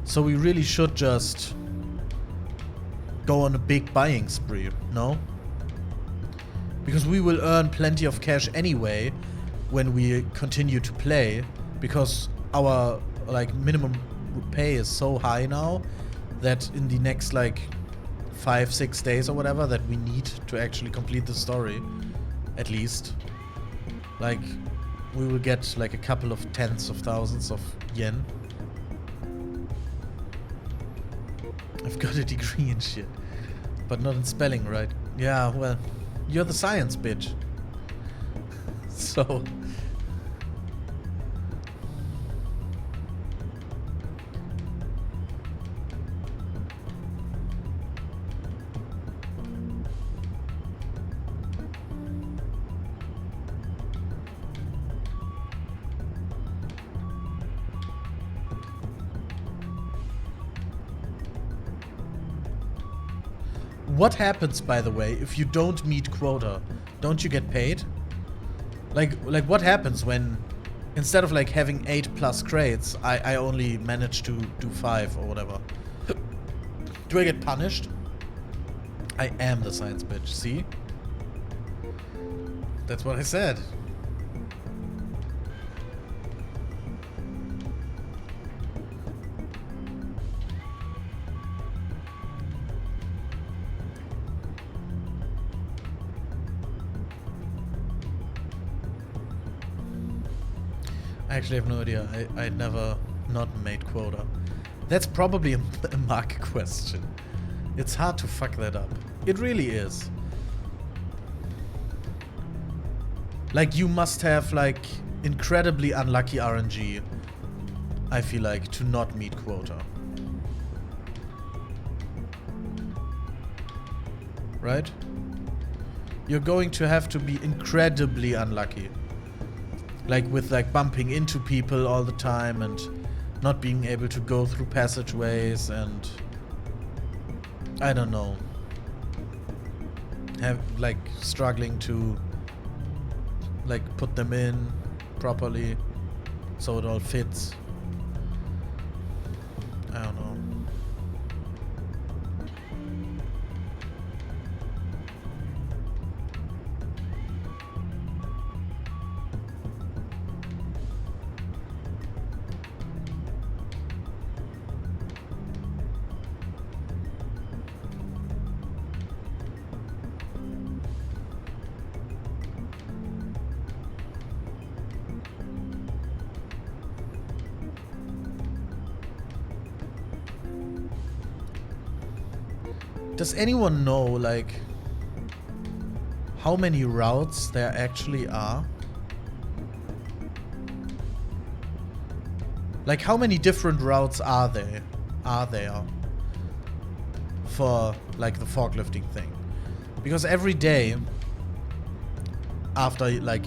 Speaker 1: So we really should just go on a big buying spree, no? Because we will earn plenty of cash anyway when we continue to play, because our like minimum pay is so high now that in the next like 5-6 days or whatever that we need to actually complete the story, at least, like we will get like a couple of tens of thousands of yen. I've got a degree in shit, but not in spelling, right? Yeah, well, you're the science bitch. So what happens, by the way, if you don't meet quota? Don't you get paid? Like what happens when, instead of like having 8+ crates, I only manage to do 5 or whatever? Do I get punished? I am the science bitch, see? That's what I said. I actually have no idea. I never not made quota. That's probably a Mark question. It's hard to fuck that up. It really is. Like, you must have, like, incredibly unlucky RNG, I feel like, to not meet quota. Right? You're going to have to be incredibly unlucky. Like, with, like, bumping into people all the time and not being able to go through passageways and... I don't know. Like, struggling to... like, put them in properly so it all fits. I don't know. Does anyone know, like, how many routes there actually are? Like, how many different routes are there for, like, the forklifting thing? Because every day after, like,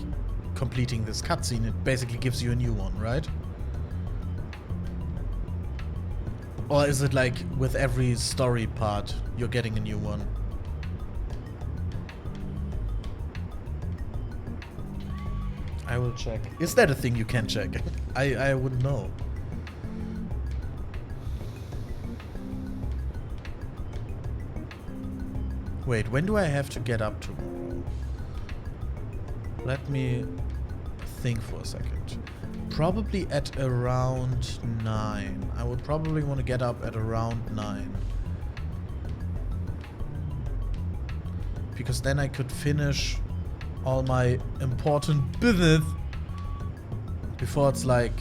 Speaker 1: completing this cutscene, it basically gives you a new one, right? Or is it like with every story part, you're getting a new one? I will check. Is that a thing you can check? I wouldn't know. Wait, when do I have to get up tomorrow? Let me think for a second. Probably at around 9. I would probably want to get up at around 9. Because then I could finish all my important business before it's like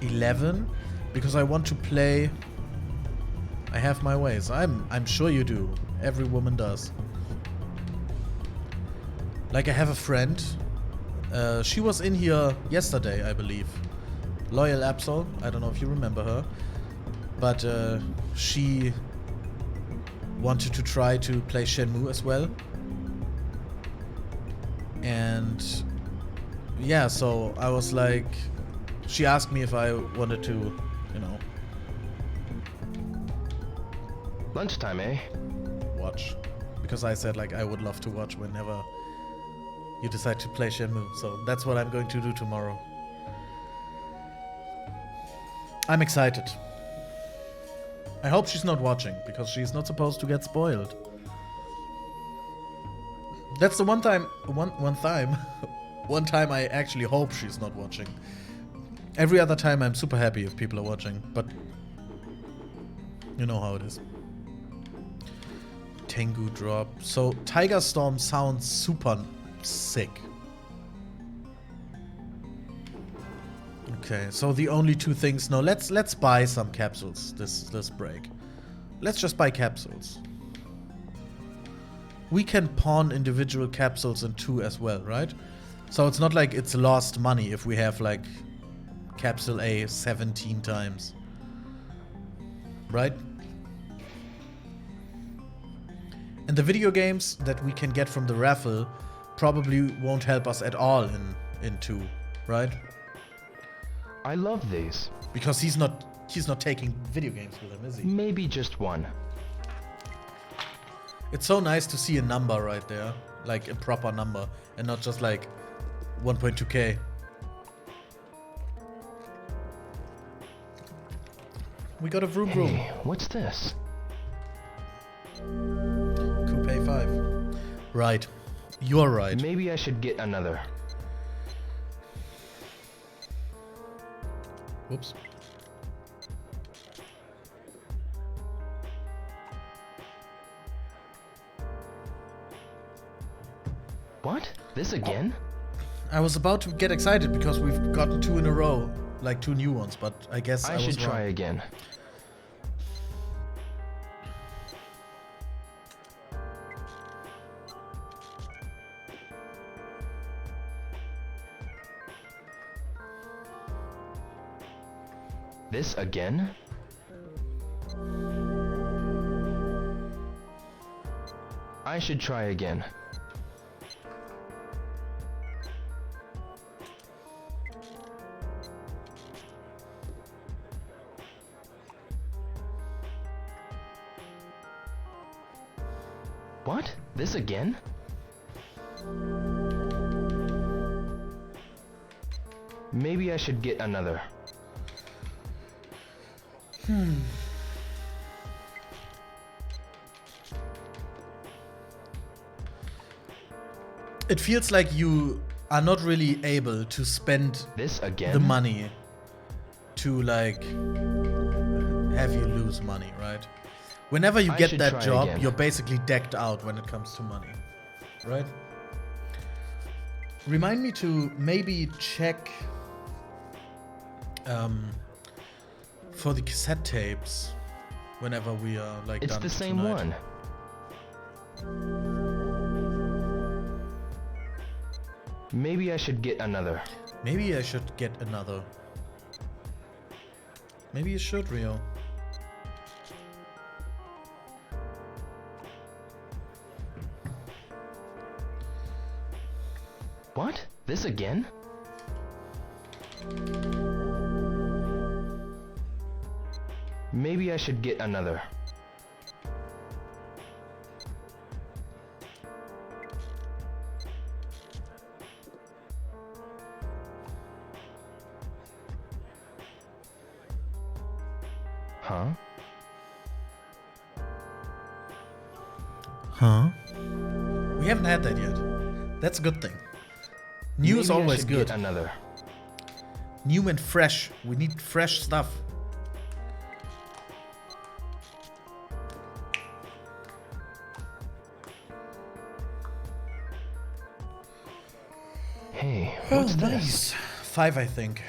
Speaker 1: 11. Because I want to play. I have my ways. I'm sure you do. Every woman does. Like, I have a friend. She was in here yesterday, I believe. Loyal Absol. I don't know if you remember her. But she wanted to try to play Shenmue as well. And yeah, so I was like... She asked me if I wanted to, you know...
Speaker 2: Lunchtime, eh?
Speaker 1: watch. Because I said, like, I would love to watch whenever you decide to play Shenmue. So that's what I'm going to do tomorrow. I'm excited. I hope she's not watching, because she's not supposed to get spoiled. That's the one time one time I actually hope she's not watching. Every other time I'm super happy if people are watching, but you know how it is. Tengu drop. So Tiger Storm sounds super sick. Okay, so the only two things. No, let's buy some capsules this break. Let's just buy capsules. We can pawn individual capsules in 2 as well, right? So it's not like it's lost money if we have like capsule A 17 times. Right? And the video games that we can get from the raffle probably won't help us at all in 2, right?
Speaker 2: I love these.
Speaker 1: Because he's not taking video games with him, is he?
Speaker 2: Maybe just one.
Speaker 1: It's so nice to see a number right there. Like a proper number. And not just like 1.2k. We got a vroom vroom.
Speaker 2: Hey, what's this?
Speaker 1: Coupe 5. Right. You're right.
Speaker 2: Maybe I should get another.
Speaker 1: Whoops.
Speaker 2: What? This again?
Speaker 1: I was about to get excited because we've gotten 2 in a row. Like 2 new ones, but I guess I
Speaker 2: I
Speaker 1: was
Speaker 2: should try
Speaker 1: wrong.
Speaker 2: again. This again? I should try again. What? This again? Maybe I should get another.
Speaker 1: It feels like you are not really able to spend
Speaker 2: This again?
Speaker 1: the money to like have you lose money, right? Whenever you
Speaker 2: I
Speaker 1: get
Speaker 2: should
Speaker 1: that
Speaker 2: try
Speaker 1: job,
Speaker 2: again.
Speaker 1: you're basically decked out when it comes to money, right? Remind me to maybe check for the cassette tapes whenever we are like
Speaker 2: It's
Speaker 1: done
Speaker 2: the same
Speaker 1: tonight.
Speaker 2: one. Maybe I should get another.
Speaker 1: Maybe I should get another. Maybe you should, Rio.
Speaker 2: What? This again? Maybe I should get another. Huh?
Speaker 1: Huh? We haven't had that yet. That's a good thing. New is
Speaker 2: Maybe I
Speaker 1: always
Speaker 2: should
Speaker 1: good.
Speaker 2: Get another.
Speaker 1: New and fresh. We need fresh stuff.
Speaker 2: Hey, what's this?
Speaker 1: Nice. 5, I think.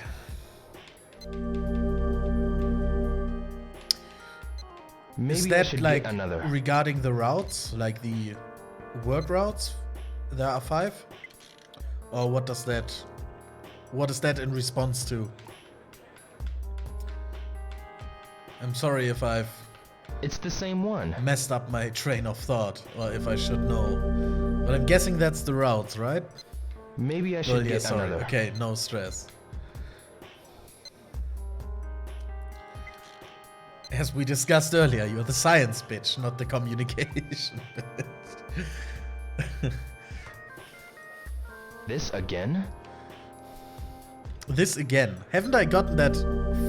Speaker 2: Maybe
Speaker 1: Is
Speaker 2: I
Speaker 1: that
Speaker 2: should
Speaker 1: like
Speaker 2: get another.
Speaker 1: regarding the routes, like the work routes? There are 5, or what does that? What is that in response to? I'm sorry if I've
Speaker 2: It's the same one.
Speaker 1: messed up my train of thought, or if I should know. But I'm guessing that's the routes, right?
Speaker 2: Maybe I should
Speaker 1: Well, yeah,
Speaker 2: get
Speaker 1: sorry.
Speaker 2: another.
Speaker 1: Okay, no stress. As we discussed earlier, you're the science bitch, not the communication bitch.
Speaker 2: This again?
Speaker 1: This again. Haven't I gotten that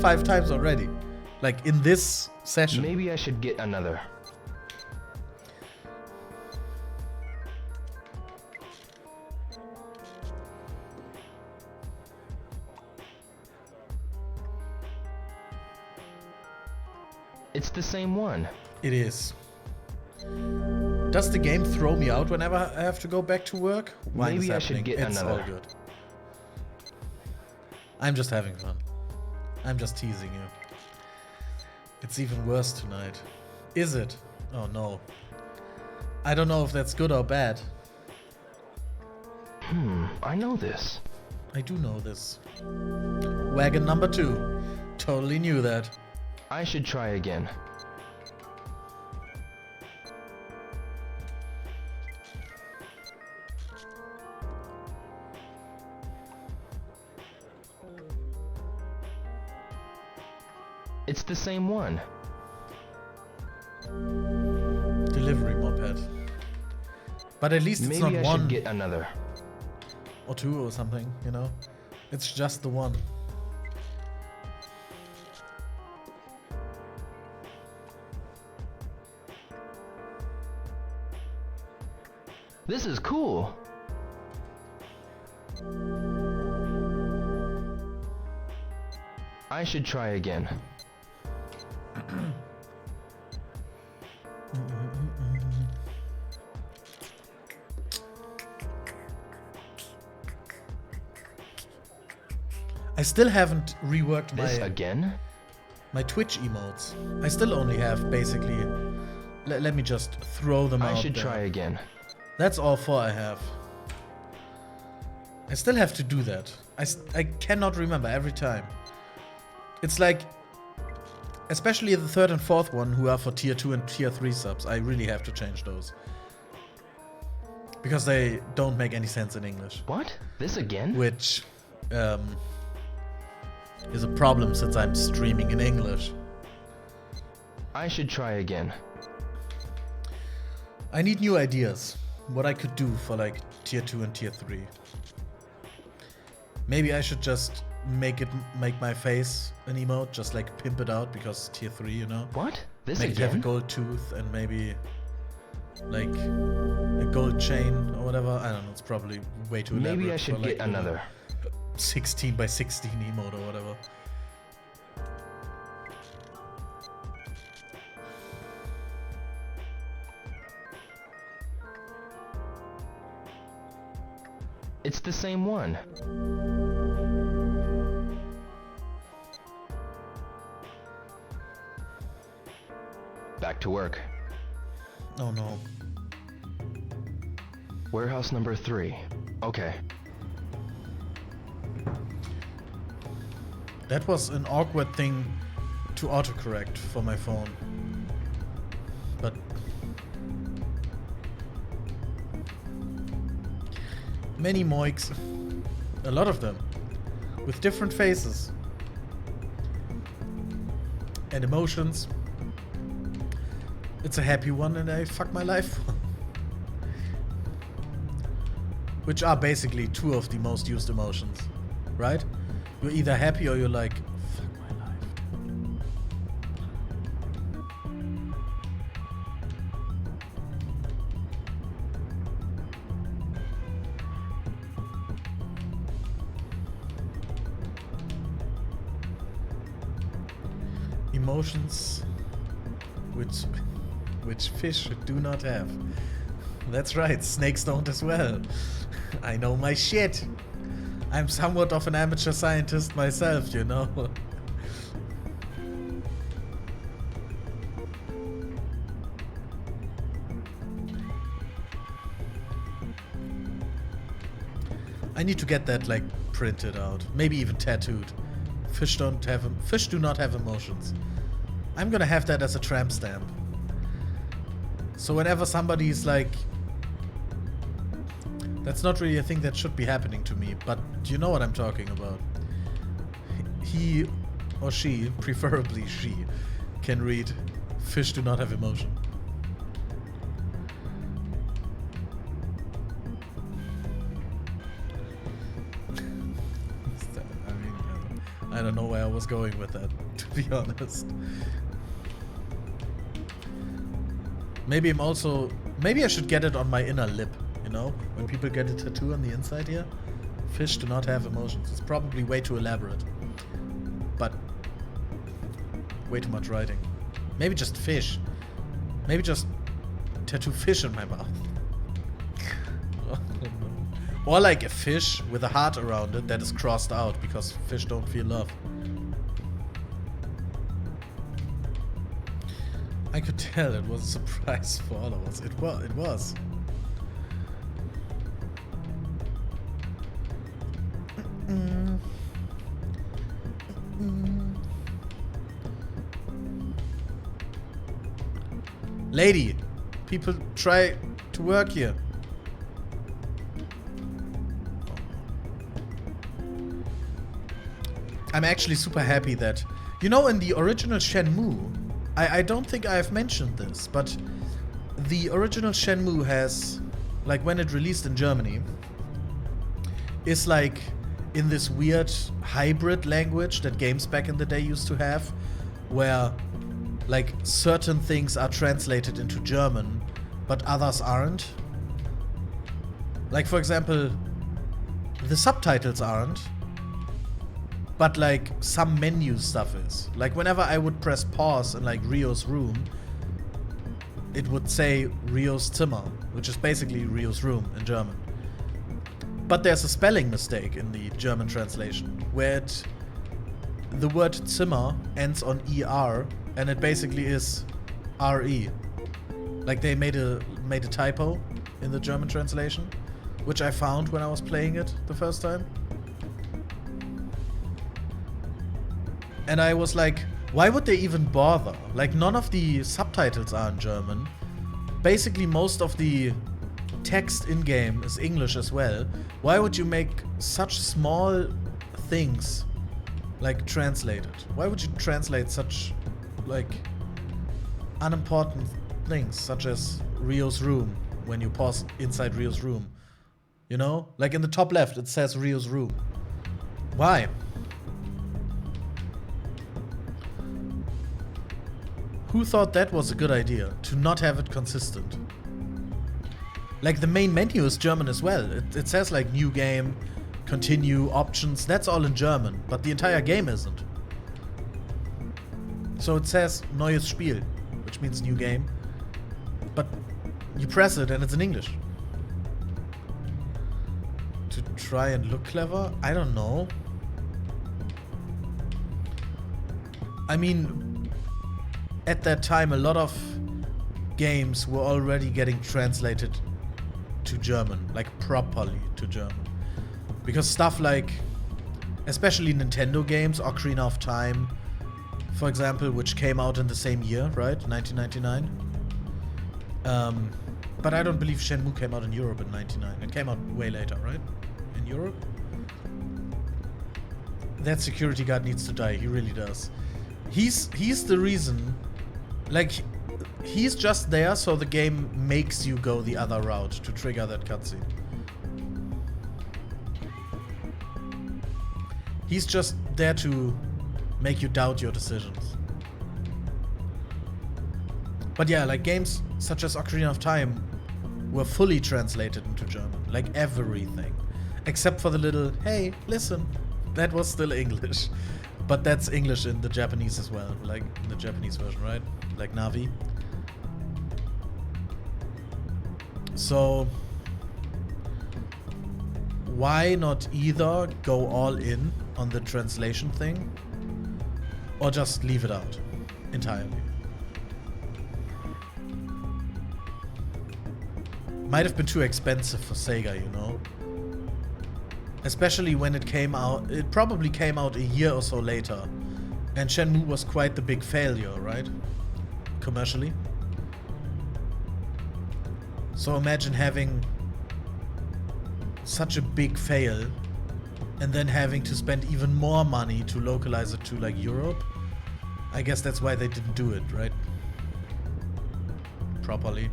Speaker 1: 5 times already? Like in this session.
Speaker 2: Maybe I should get another. It's the same one.
Speaker 1: It is. Does the game throw me out whenever I have to go back to work? Why
Speaker 2: Maybe
Speaker 1: is
Speaker 2: I should
Speaker 1: happening?
Speaker 2: get
Speaker 1: It's
Speaker 2: another.
Speaker 1: all good. I'm just having fun. I'm just teasing you. It's even worse tonight. Is it? Oh no. I don't know if that's good or bad.
Speaker 2: I know this.
Speaker 1: I do know this. Wagon number 2. Totally knew that.
Speaker 2: I should try again. It's the same one.
Speaker 1: Delivery moped. But at least it's
Speaker 2: Maybe
Speaker 1: not
Speaker 2: I
Speaker 1: one
Speaker 2: should get another.
Speaker 1: or two or something, you know? It's just the one.
Speaker 2: This is cool. I should try again.
Speaker 1: I still haven't reworked
Speaker 2: This again?
Speaker 1: my Twitch emotes. I still only have basically... let me just throw them out
Speaker 2: I should
Speaker 1: there.
Speaker 2: try again.
Speaker 1: That's all four I have. I still have to do that. I cannot remember every time. It's like... Especially the third and fourth one, who are for tier 2 and tier 3 subs. I really have to change those. Because they don't make any sense in English.
Speaker 2: What? This again?
Speaker 1: Which... is a problem since I'm streaming in English.
Speaker 2: I should try again.
Speaker 1: I need new ideas. What I could do for like tier 2 and tier 3. Maybe I should just make my face an emote, just like pimp it out because tier 3, you know?
Speaker 2: What? This
Speaker 1: Make it have a
Speaker 2: again?
Speaker 1: gold tooth and maybe like a gold chain or whatever. I don't know, it's probably way too elaborate.
Speaker 2: Maybe I should
Speaker 1: for,
Speaker 2: get
Speaker 1: like,
Speaker 2: another.
Speaker 1: 16 by 16 emote or whatever.
Speaker 2: It's the same one. Back to work.
Speaker 1: Oh no.
Speaker 2: Warehouse number 3. Okay.
Speaker 1: That was an awkward thing to autocorrect for my phone. But many Moiks, a lot of them, with different faces and emotions. It's a happy one and I fuck my life one. Which are basically two of the most used emotions, right? You're either happy or you're like, fuck my life. Emotions which fish do not have. That's right, snakes don't as well. I know my shit. I'm somewhat of an amateur scientist myself, you know. I need to get that like printed out, maybe even tattooed. Fish do not have emotions. I'm gonna have that as a tramp stamp. So whenever somebody's like, that's not really a thing that should be happening to me, but you know what I'm talking about. He or she, preferably she, can read fish do not have emotion. I mean, I don't know where I was going with that, to be honest. Maybe maybe I should get it on my inner lip, you know? When people get a tattoo on the inside here. Fish do not have emotions. It's probably way too elaborate. But way too much writing. Maybe just fish. Maybe just tattoo fish in my mouth. Or like a fish with a heart around it that is crossed out because fish don't feel love. I could tell it was a surprise for all of us. It was. Lady, people try to work here. I'm actually super happy that, you know, in the original Shenmue, I don't think I've mentioned this, but the original Shenmue has like when it released in Germany, is like in this weird hybrid language that games back in the day used to have, where like certain things are translated into German, but others aren't. Like for example, the subtitles aren't, but like some menu stuff is. Like whenever I would press pause in like Rio's room, it would say Rio's Zimmer, which is basically Rio's room in German. But there's a spelling mistake in the German translation, where the word Zimmer ends on ER, and it basically is RE. Like they made a typo in the German translation, which I found when I was playing it the first time. And I was like, why would they even bother? Like none of the subtitles are in German. Basically most of the text in-game is English as well. Why would you make such small things like translated? Why would you translate such like unimportant things such as Rio's room when you pause inside Rio's room? You know? Like in the top left it says Rio's room. Why? Who thought that was a good idea? To not have it consistent. Like the main menu is German as well. It says like new game, continue, options. That's all in German, but the entire game isn't. So it says neues Spiel, which means new game. But you press it and it's in English. To try and look clever? I don't know. I mean, at that time a lot of games were already getting translated to German, like properly to German. Because stuff like, especially Nintendo games, Ocarina of Time, for example, which came out in the same year, right? 1999. But I don't believe Shenmue came out in Europe in 99. It came out way later, right? In Europe? That security guard needs to die, he really does. He's the reason, like, he's just there so the game makes you go the other route to trigger that cutscene. He's just there to make you doubt your decisions. But yeah, like games such as Ocarina of Time were fully translated into German. Like everything. Except for the little, hey, listen. That was still English. But that's English in the Japanese as well. Like in the Japanese version, right? Like Navi. So why not either go all in on the translation thing or just leave it out entirely? Might have been too expensive for Sega, you know? Especially when it came out. It probably came out a year or so later. And Shenmue was quite the big failure, right? Commercially. So imagine having such a big fail and then having to spend even more money to localize it to like Europe. I guess that's why they didn't do it, right? Properly.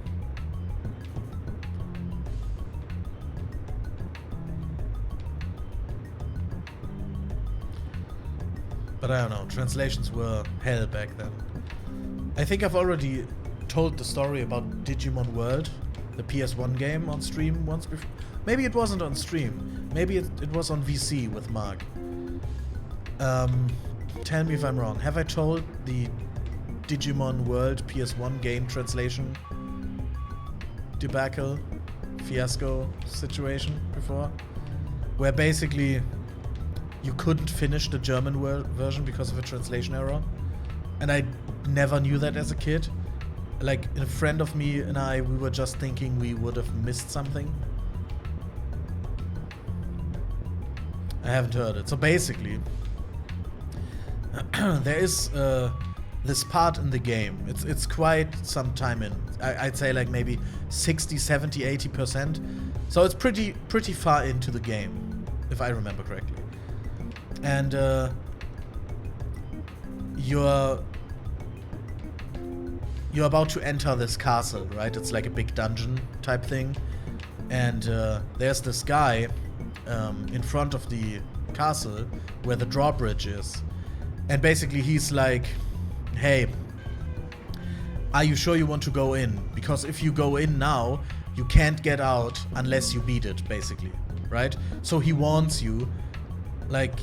Speaker 1: But I don't know, translations were hell back then. I think I've already told the story about Digimon World, the PS1 game, on stream once before. Maybe it wasn't on stream. Maybe it was on VC with Mark. Tell me if I'm wrong. Have I told the Digimon World PS1 game translation debacle, fiasco situation before? Where basically you couldn't finish the German version because of a translation error. And I never knew that as a kid. Like, a friend of me and I, we were just thinking we would have missed something. I haven't heard it. So basically, there is this part in the game. It's quite some time in. I'd say like maybe 60, 70, 80%. So it's pretty far into the game, if I remember correctly. And you're about to enter this castle, right? It's like a big dungeon type thing. And there's this guy in front of the castle where the drawbridge is. And basically he's like, hey, are you sure you want to go in? Because if you go in now, you can't get out unless you beat it, basically, right? So he warns you, like,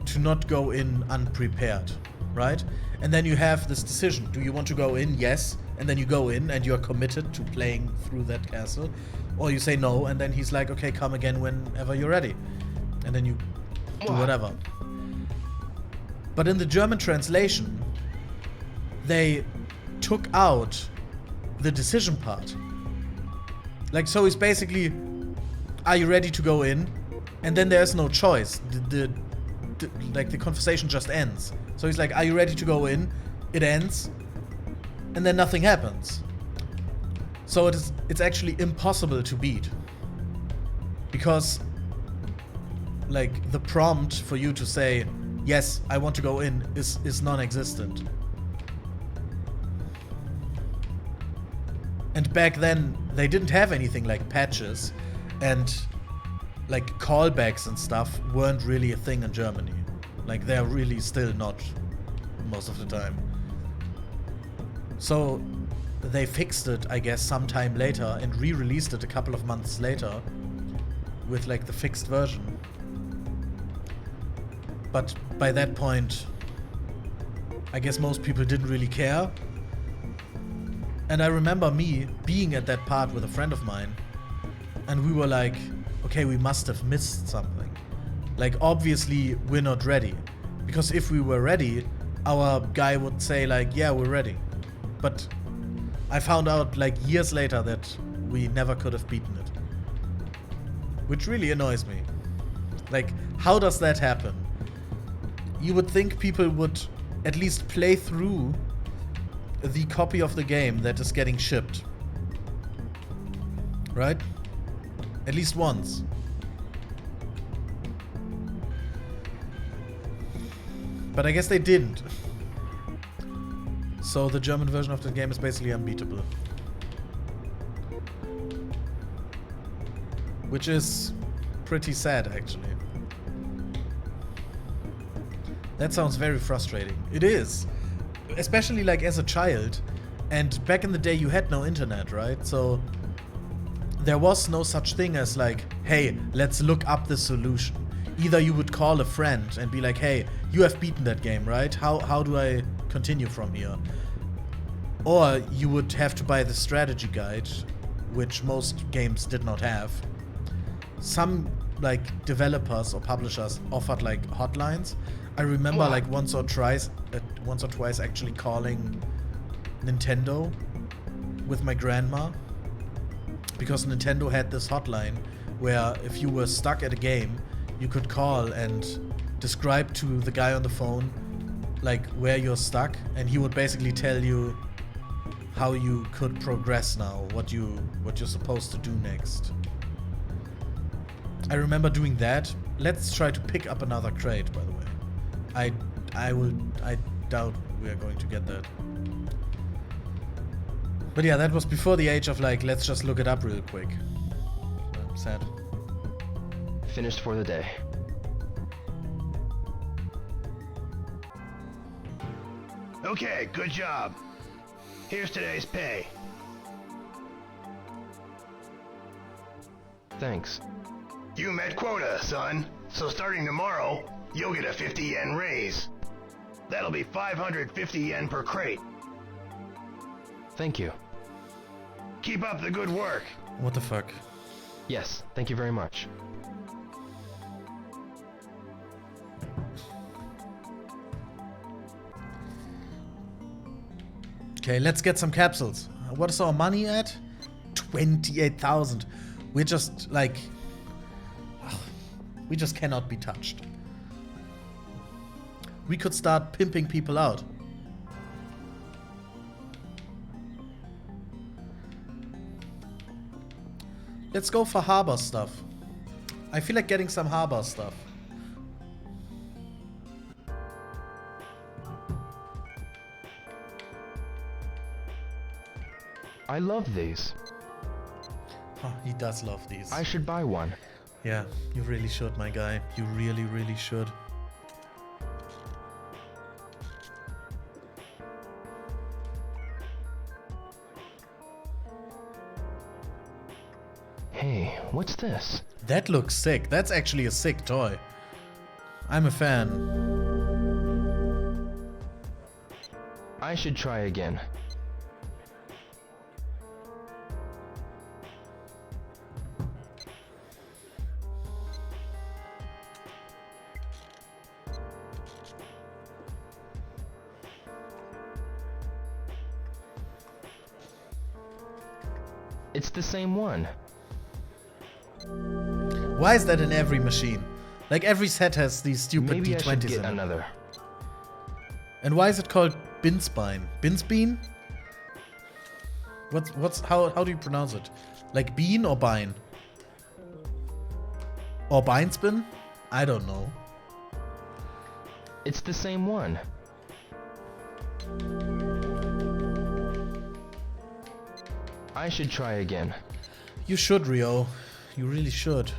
Speaker 1: to not go in unprepared, right? And then you have this decision. Do you want to go in? Yes. And then you go in and you're committed to playing through that castle. Or you say no, and then he's like, okay, come again whenever you're ready. And then you do whatever. But in the German translation, they took out the decision part. Like, so it's basically, are you ready to go in? And then there's no choice. The conversation just ends. So he's like, are you ready to go in? It ends. And then nothing happens. So it's actually impossible to beat. Because, like, the prompt for you to say, yes, I want to go in is non-existent. And back then, they didn't have anything like patches, and like callbacks and stuff weren't really a thing in Germany. Like, they're really still not most of the time. So they fixed it, I guess, sometime later and re-released it a couple of months later with like the fixed version. But by that point, I guess most people didn't really care. And I remember me being at that part with a friend of mine, and we were like, okay, we must have missed something. Like, obviously, we're not ready. Because if we were ready, our guy would say like, yeah, we're ready. But I found out like years later that we never could have beaten it. Which really annoys me. Like, how does that happen? You would think people would at least play through the copy of the game that is getting shipped. Right? At least once. But I guess they didn't. So the German version of the game is basically unbeatable. Which is pretty sad, actually. That sounds very frustrating. It is. Especially like as a child. And back in the day you had no internet, right? So there was no such thing as like, hey, let's look up the solution. Either you would call a friend and be like, hey, you have beaten that game, right? How do I continue from here? Or you would have to buy the strategy guide, which most games did not have. Some like developers or publishers offered like hotlines. I remember like once or twice actually calling Nintendo with my grandma, because Nintendo had this hotline where if you were stuck at a game, you could call and describe to the guy on the phone like where you're stuck, and he would basically tell you how you could progress now, what you're supposed to do next. I remember doing that. Let's try to pick up another crate, by the way. I doubt we are going to get that. But yeah, that was before the age of like, let's just look it up real quick. Sad.
Speaker 2: Finished for the day.
Speaker 4: Okay, good job. Here's today's pay.
Speaker 2: Thanks.
Speaker 4: You met quota, son. So starting tomorrow, you'll get a 50 yen raise. That'll be 550 yen per crate.
Speaker 2: Thank you.
Speaker 4: Keep up the good work.
Speaker 1: What the fuck?
Speaker 2: Yes, thank you very much.
Speaker 1: Okay, let's get some capsules. What is our money at? 28,000. We're just like... we just cannot be touched. We could start pimping people out. Let's go for harbor stuff. I feel like getting some harbor stuff.
Speaker 2: I love these.
Speaker 1: Huh, he does love these.
Speaker 2: I should buy one.
Speaker 1: Yeah, you really should, my guy. You really, really should.
Speaker 2: Hey, what's this?
Speaker 1: That looks sick. That's actually a sick toy. I'm a fan.
Speaker 2: I should try again. It's the same one.
Speaker 1: Why is that in every machine? Like every set has these stupid
Speaker 2: Maybe I should
Speaker 1: D20s
Speaker 2: get
Speaker 1: in it.
Speaker 2: another.
Speaker 1: And why is it called Binspine? Binsbean? How do you pronounce it? Like bean or bine? Or binespin? I don't know.
Speaker 2: It's the same one. I should try again.
Speaker 1: You should, Rio. You really should.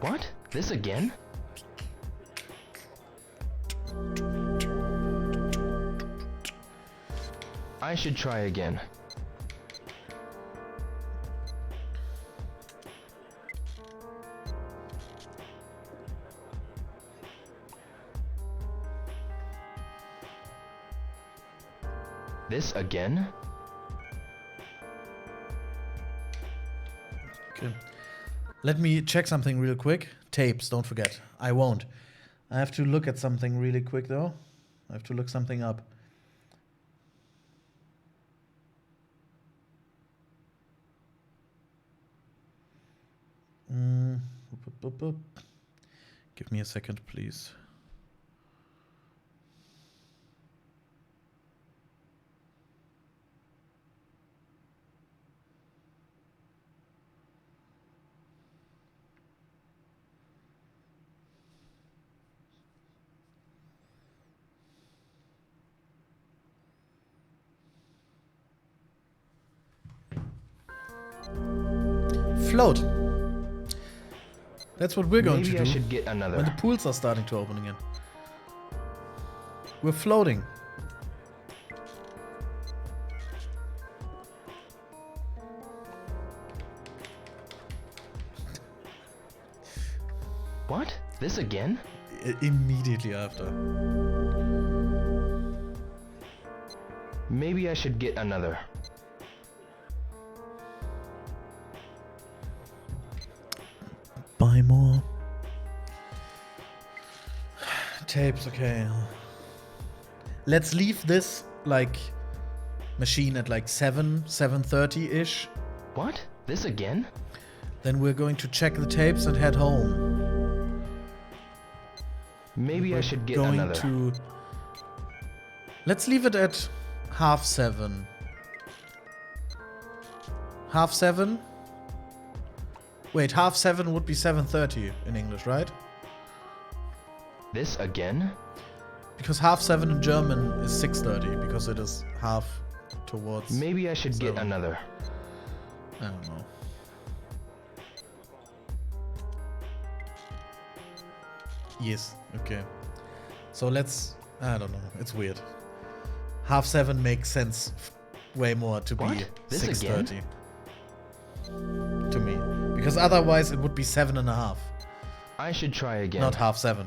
Speaker 2: What? This again? I should try again. This again?
Speaker 1: Okay. Let me check something real quick. Tapes, don't forget. I won't. I have to look at something really quick though. I have to look something up. Give me a second, please. Float. That's what we're going
Speaker 2: Maybe
Speaker 1: to
Speaker 2: I
Speaker 1: do
Speaker 2: should get
Speaker 1: when the
Speaker 2: another.
Speaker 1: pools are starting to open again. We're floating.
Speaker 2: What? This again?
Speaker 1: Immediately after.
Speaker 2: Maybe I should get another.
Speaker 1: Buy more. Tapes, okay. Let's leave this like machine at like 7:30-ish.
Speaker 2: What? This again?
Speaker 1: Then we're going to check the tapes and head home.
Speaker 2: Maybe I
Speaker 1: We're
Speaker 2: should get
Speaker 1: going
Speaker 2: another.
Speaker 1: to. Let's leave it at 6:30. 7:30? Wait, 7:30 would be 7:30 in English, right?
Speaker 2: This again?
Speaker 1: Because 7:30 in German is 6:30 because it is half towards.
Speaker 2: Maybe I should get
Speaker 1: 7.
Speaker 2: another.
Speaker 1: I don't know. Yes, okay. So let's. I don't know. It's weird. 7:30 makes sense way more to be
Speaker 2: What? This again?
Speaker 1: 6:30 to me. Because otherwise it would be 7:30,
Speaker 2: I should try again.
Speaker 1: not 7:30.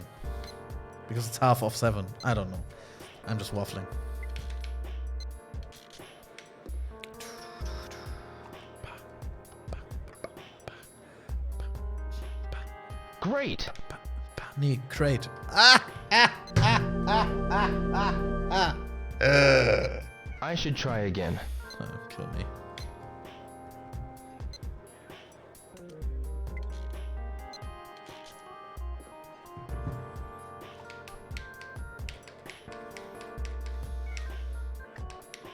Speaker 1: Because it's half of 7. I don't know. I'm just waffling.
Speaker 2: Great!
Speaker 1: Nee, crate.
Speaker 2: I should try again.
Speaker 1: Oh, kill me.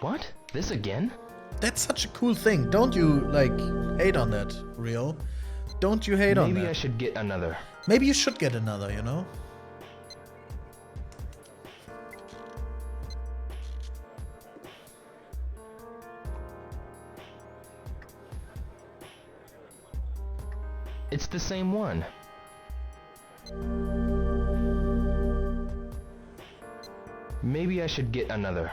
Speaker 2: What? This again?
Speaker 1: That's such a cool thing. Don't you, like, hate on that, Rio? Don't you hate on
Speaker 2: Maybe
Speaker 1: that?
Speaker 2: I should get another.
Speaker 1: Maybe you should get another, you know?
Speaker 2: It's the same one. Maybe I should get another.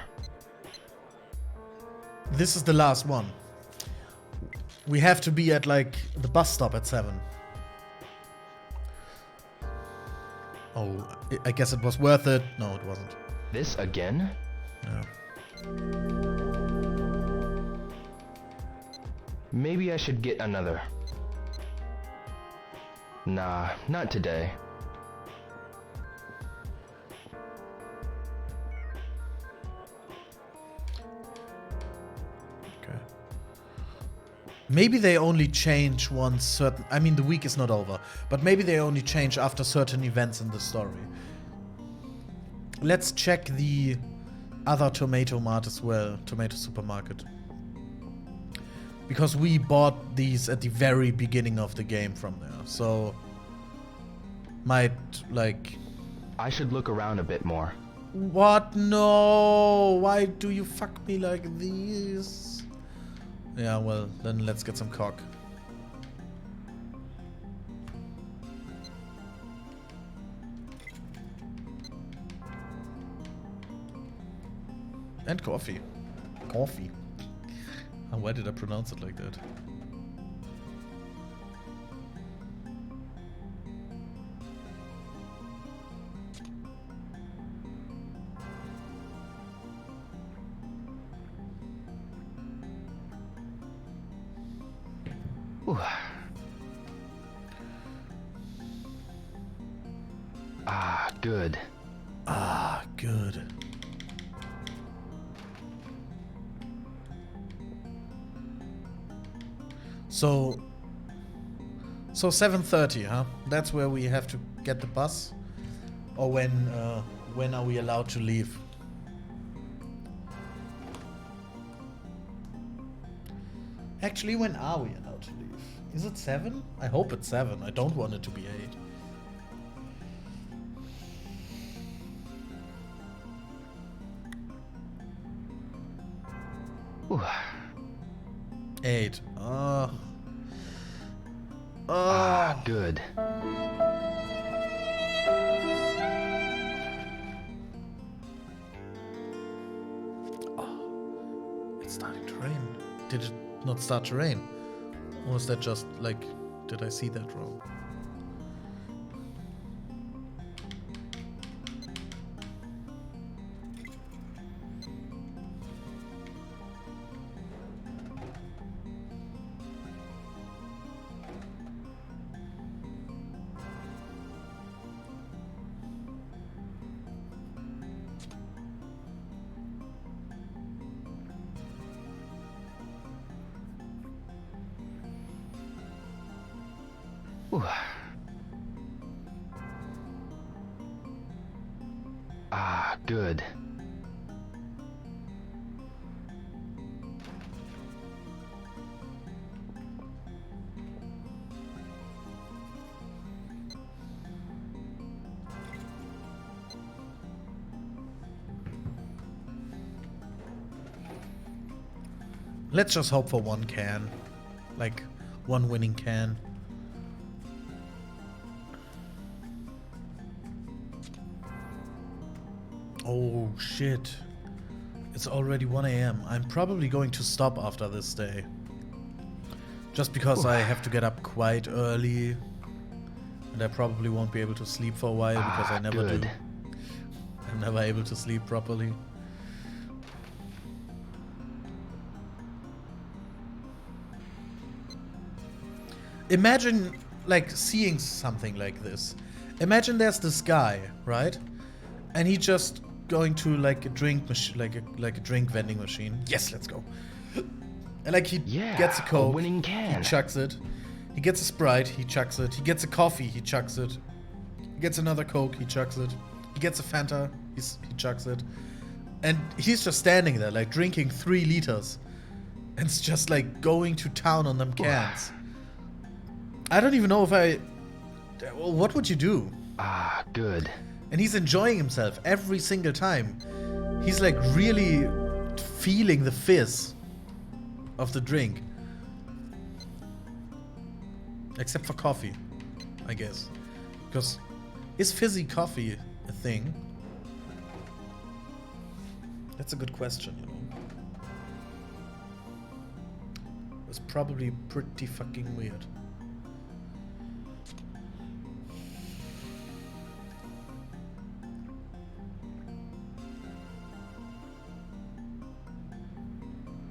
Speaker 1: This is the last one. We have to be at like the bus stop at 7. Oh, I guess it was worth it. No, it wasn't.
Speaker 2: This again?
Speaker 1: No.
Speaker 2: Maybe I should get another. Nah, not today.
Speaker 1: Okay. Maybe they only change once certain... I mean, the week is not over. But maybe they only change after certain events in the story. Let's check the other tomato mart as well. Tomato supermarket. Because we bought these at the very beginning of the game from there. So... might, like...
Speaker 2: I should look around a bit more.
Speaker 1: What? No! Why do you fuck me like this? Yeah, well, then let's get some cock. And coffee. Coffee. Why did I pronounce it like that?
Speaker 2: Ooh. Ah, good.
Speaker 1: Ah, good. So 7:30, huh? That's where we have to get the bus? Or when are we allowed to leave? Actually, when are we allowed to leave? Is it 7? I hope it's 7. I don't want it to be 8.
Speaker 2: Ooh.
Speaker 1: 8.
Speaker 2: Ah, good.
Speaker 1: It's starting to rain. Did it not start to rain? Or was that just like, did I see that wrong?
Speaker 2: Ooh. Ah, good.
Speaker 1: Let's just hope for one can. Like, one winning can. Oh shit. It's already 1 AM. I'm probably going to stop after this day. Just because I have to get up quite early. And I probably won't be able to sleep for a while because I never
Speaker 2: good.
Speaker 1: do. I'm never able to sleep properly. Imagine, like, seeing something like this. Imagine there's this guy, right? And he just going to like a drink machine, like a drink vending machine. Yes, let's go. And like he gets a Coke,
Speaker 2: a winning can.
Speaker 1: he chucks it. He gets a Sprite, he chucks it. He gets a coffee, he chucks it. He gets another Coke, he chucks it. He gets a Fanta, he chucks it. And he's just standing there, like drinking 3 liters. And it's just like going to town on them cans. I don't even know if what would you do?
Speaker 2: Ah, good.
Speaker 1: And he's enjoying himself every single time. He's like really feeling the fizz of the drink. Except for coffee, I guess. Because is fizzy coffee a thing? That's a good question, you know. It's probably pretty fucking weird.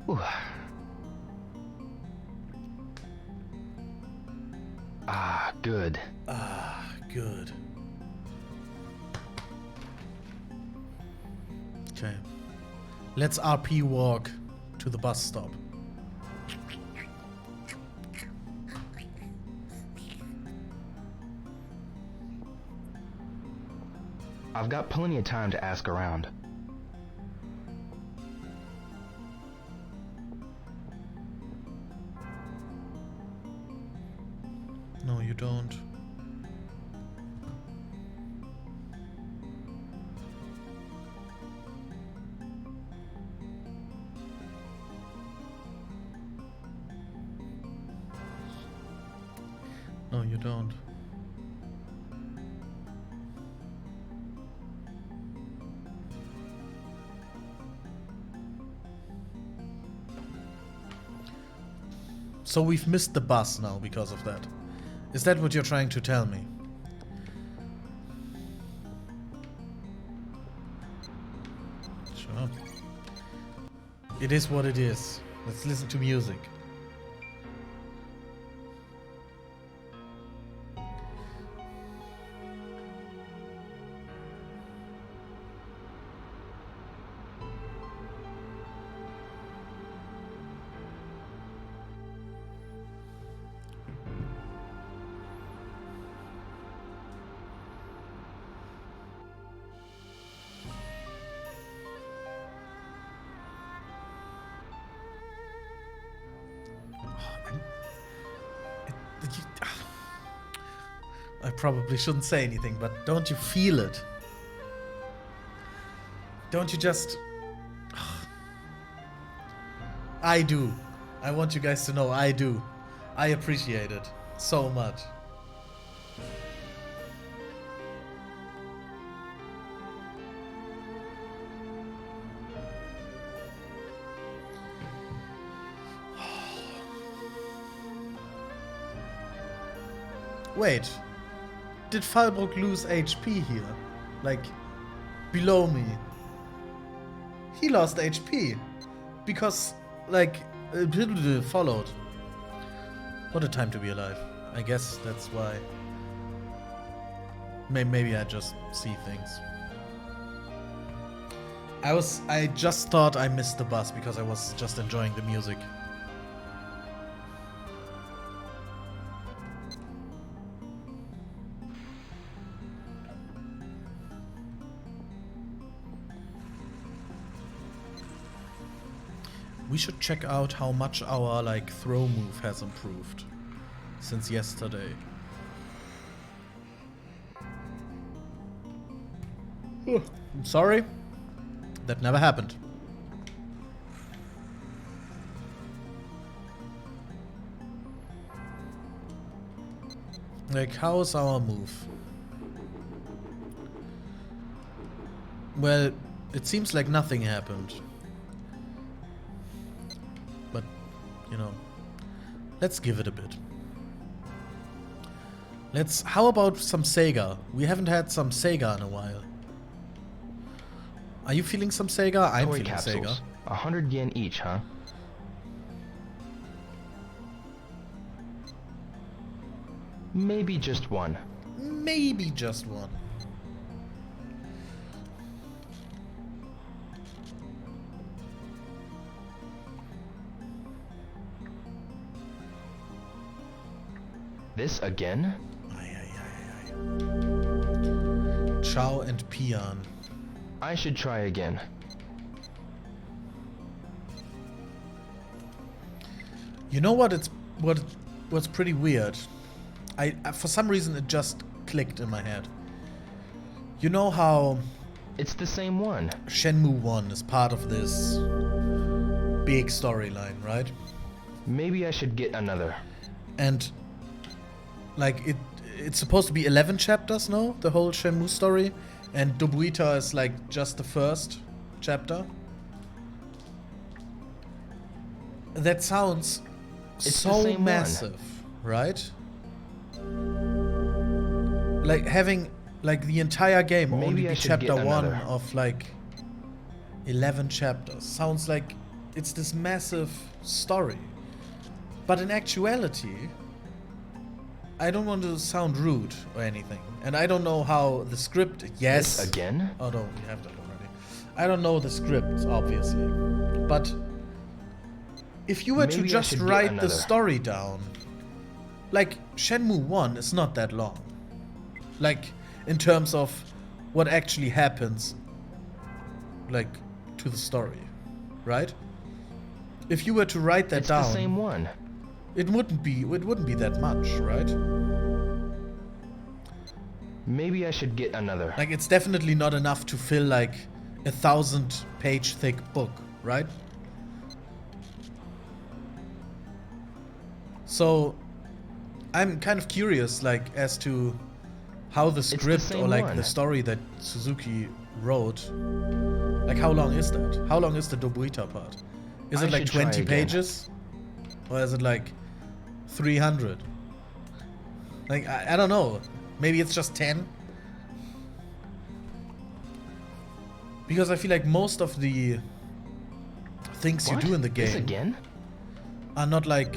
Speaker 2: Whew. Ah, good.
Speaker 1: Ah, good. Okay. Let's RP walk to the bus stop.
Speaker 2: I've got plenty of time to ask around.
Speaker 1: No, you don't. No, you don't. So we've missed the bus now because of that. Is that what you're trying to tell me? Sure. It is what it is. Let's listen to music. I probably shouldn't say anything, but don't you feel it? Don't you just... I do. I want you guys to know I do. I appreciate it so much. Wait, did Falbrook lose HP here? Like, below me? He lost HP. Because, like, followed. What a time to be alive. I guess that's why. Maybe I just see things. I just thought I missed the bus because I was just enjoying the music. We should check out how much our like throw move has improved since yesterday. I'm sorry. That never happened. Like, how's our move? Well, it seems like nothing happened. But, you know, let's give it a bit. How about some Sega? We haven't had some Sega in a while. Are you feeling some Sega? I'm
Speaker 2: Toy
Speaker 1: feeling
Speaker 2: capsules.
Speaker 1: Sega.
Speaker 2: 100 yen each, huh? Maybe just one.
Speaker 1: Maybe just one.
Speaker 2: This again?
Speaker 1: Chow and Peon.
Speaker 2: I should try again.
Speaker 1: You know what? What's pretty weird. I for some reason it just clicked in my head. You know how
Speaker 2: It's the same one.
Speaker 1: Shenmue 1 is part of this big storyline, right?
Speaker 2: Maybe I should get another.
Speaker 1: And like it's supposed to be 11 chapters, no? The whole Shenmue story, and Dobuita is like just the first chapter. That sounds
Speaker 2: It's the
Speaker 1: so
Speaker 2: same one.
Speaker 1: massive, right? Like having like the entire game
Speaker 2: Maybe
Speaker 1: only
Speaker 2: I
Speaker 1: be
Speaker 2: should
Speaker 1: chapter
Speaker 2: get
Speaker 1: 1
Speaker 2: another.
Speaker 1: of like 11 chapters. Sounds like it's this massive story. But in actuality, I don't want to sound rude or anything. And I don't know how the script, yes.
Speaker 2: This again?
Speaker 1: Oh no, we have that already. I don't know the script, obviously. But if you were to
Speaker 2: Maybe I
Speaker 1: just
Speaker 2: should get
Speaker 1: write the
Speaker 2: another.
Speaker 1: story down, like Shenmue 1 is not that long. Like in terms of what actually happens, like to the story, right? If you were to write that
Speaker 2: It's
Speaker 1: down,
Speaker 2: the same one.
Speaker 1: it wouldn't be that much, right?
Speaker 2: Maybe I should get another.
Speaker 1: Like it's definitely not enough to fill like a 1,000-page thick book, right? So I'm kind of curious, like, as to how the script or
Speaker 2: same
Speaker 1: like
Speaker 2: one.
Speaker 1: the story that Suzuki wrote, like how long is that? How long is the Dobuita part? Is
Speaker 2: I
Speaker 1: it like
Speaker 2: should try
Speaker 1: 20
Speaker 2: again.
Speaker 1: pages? Or is it like 300? Like, I don't know. Maybe it's just 10? Because I feel like most of the things
Speaker 2: What?
Speaker 1: you do in the
Speaker 2: This
Speaker 1: game
Speaker 2: again?
Speaker 1: are not like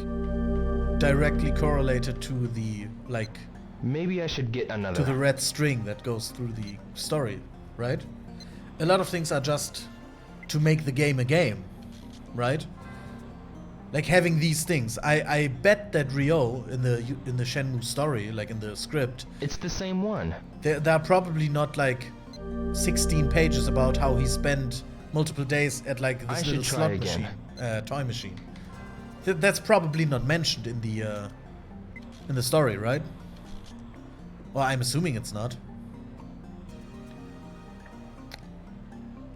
Speaker 1: directly correlated to the like
Speaker 2: Maybe I should get another.
Speaker 1: to the red string that goes through the story, right? A lot of things are just to make the game a game, right? Like having these things. I bet that Ryo in the Shenmue story, like in the script,
Speaker 2: It's the same one.
Speaker 1: there are probably not like 16 pages about how he spent multiple days at like
Speaker 2: I
Speaker 1: this
Speaker 2: should
Speaker 1: little
Speaker 2: try
Speaker 1: slot
Speaker 2: again.
Speaker 1: machine, toy machine. That's probably not mentioned in the story, right? Well, I'm assuming it's not.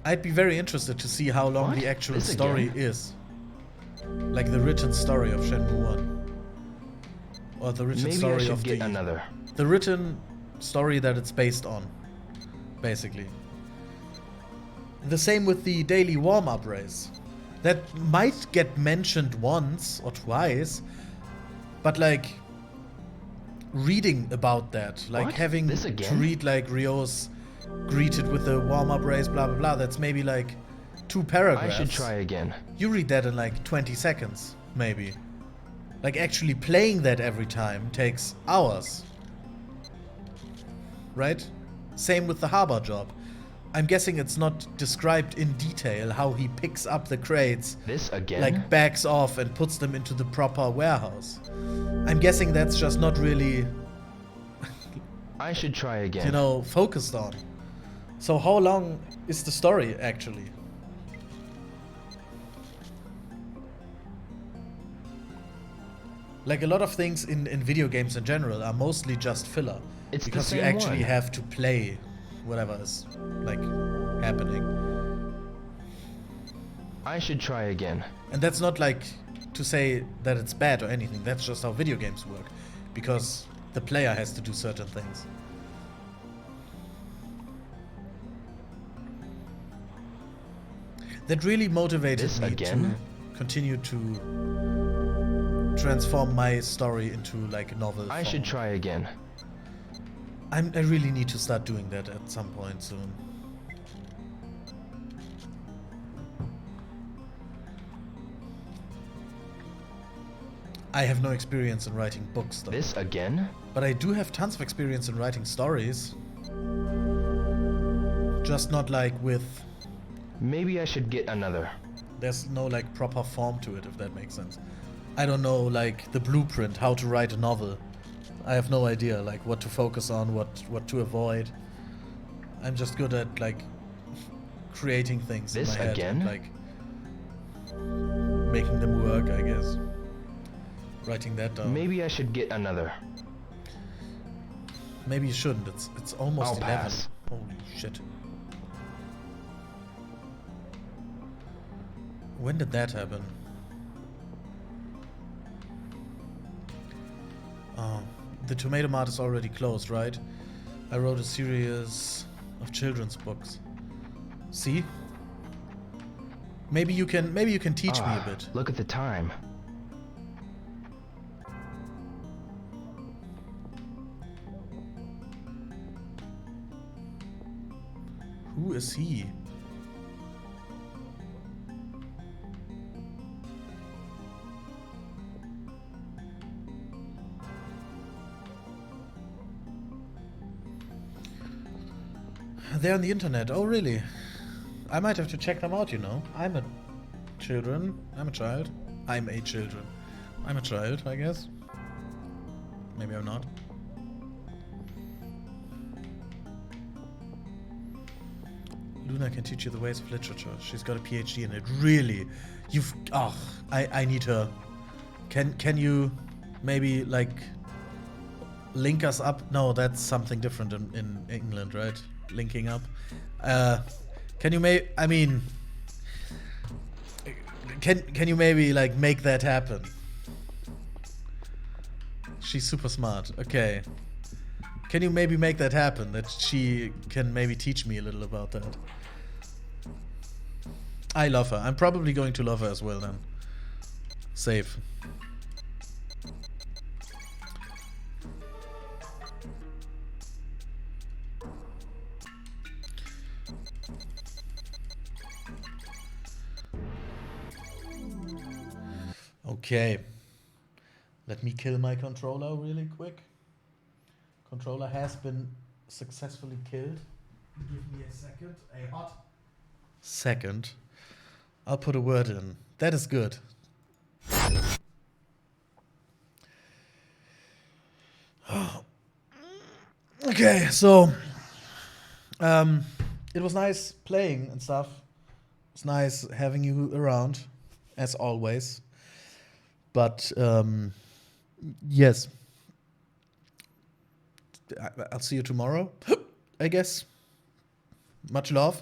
Speaker 1: I'd be very interested to see how long
Speaker 2: What?
Speaker 1: the actual
Speaker 2: This
Speaker 1: story
Speaker 2: again?
Speaker 1: is. Like the written story of Shenmue 1. Or the written
Speaker 2: Maybe I
Speaker 1: story
Speaker 2: should
Speaker 1: of
Speaker 2: get
Speaker 1: the
Speaker 2: another.
Speaker 1: the written story that it's based on, basically. The same with the daily warm-up race. That might get mentioned once or twice, but like reading about that, like
Speaker 2: What?
Speaker 1: having
Speaker 2: This
Speaker 1: to
Speaker 2: again?
Speaker 1: read like Ryo's greeted with the warm-up race, blah blah blah, that's maybe like 2
Speaker 2: I
Speaker 1: paragraphs.
Speaker 2: should try again.
Speaker 1: You read that in like 20 seconds, maybe. Like actually playing that every time takes hours. Right? Same with the harbor job. I'm guessing it's not described in detail how he picks up the crates,
Speaker 2: This again?
Speaker 1: like backs off and puts them into the proper warehouse. I'm guessing that's just not really,
Speaker 2: I should try again.
Speaker 1: you know, focused on. So how long is the story actually? Like a lot of things in video games in general are mostly just filler.
Speaker 2: It's the
Speaker 1: because you
Speaker 2: same
Speaker 1: actually
Speaker 2: one.
Speaker 1: have to play whatever is like happening.
Speaker 2: I should try again.
Speaker 1: And that's not like to say that it's bad or anything. That's just how video games work. Because the player has to do certain things. That really motivated
Speaker 2: This
Speaker 1: me
Speaker 2: again?
Speaker 1: to continue to transform my story into like a novel.
Speaker 2: I should
Speaker 1: form.
Speaker 2: try again.
Speaker 1: I really need to start doing that at some point soon. I have no experience in writing books though.
Speaker 2: This again?
Speaker 1: But I do have tons of experience in writing stories. Just not like with...
Speaker 2: Maybe I should get another.
Speaker 1: There's no like proper form to it, if that makes sense. I don't know like the blueprint, how to write a novel. I have no idea like what to focus on, what to avoid. I'm just good at like creating things
Speaker 2: This
Speaker 1: in my head and
Speaker 2: again?
Speaker 1: like making them work, I guess. Writing that down.
Speaker 2: Maybe I should get another.
Speaker 1: Maybe you shouldn't. It's almost
Speaker 2: I'll
Speaker 1: 11.
Speaker 2: pass.
Speaker 1: Holy shit. When did that happen? The Tomato Mart is already closed, right? I wrote a series of children's books. See? Maybe you can teach me a bit.
Speaker 2: Look at the time.
Speaker 1: Who is he? They're on the internet. Oh, really? I might have to check them out, you know. I'm a child. I'm a children. I'm a child, I guess. Maybe I'm not. Luna can teach you the ways of literature. She's got a PhD in it. Really? I need her. Can you maybe, like, link us up? No, that's something different in England, right? Linking up. Can you can you maybe, like, make that happen? She's super smart. Okay. Can you maybe make that happen? That she can maybe teach me a little about that. I love her. I'm probably going to love her as well then. Save. Okay. Let me kill my controller really quick. Controller has been successfully killed. Give me a second. A hot second. I'll put a word in. That is good. Okay, so it was nice playing and stuff. It's nice having you around, as always. But yes, I'll see you tomorrow, I guess. Much love.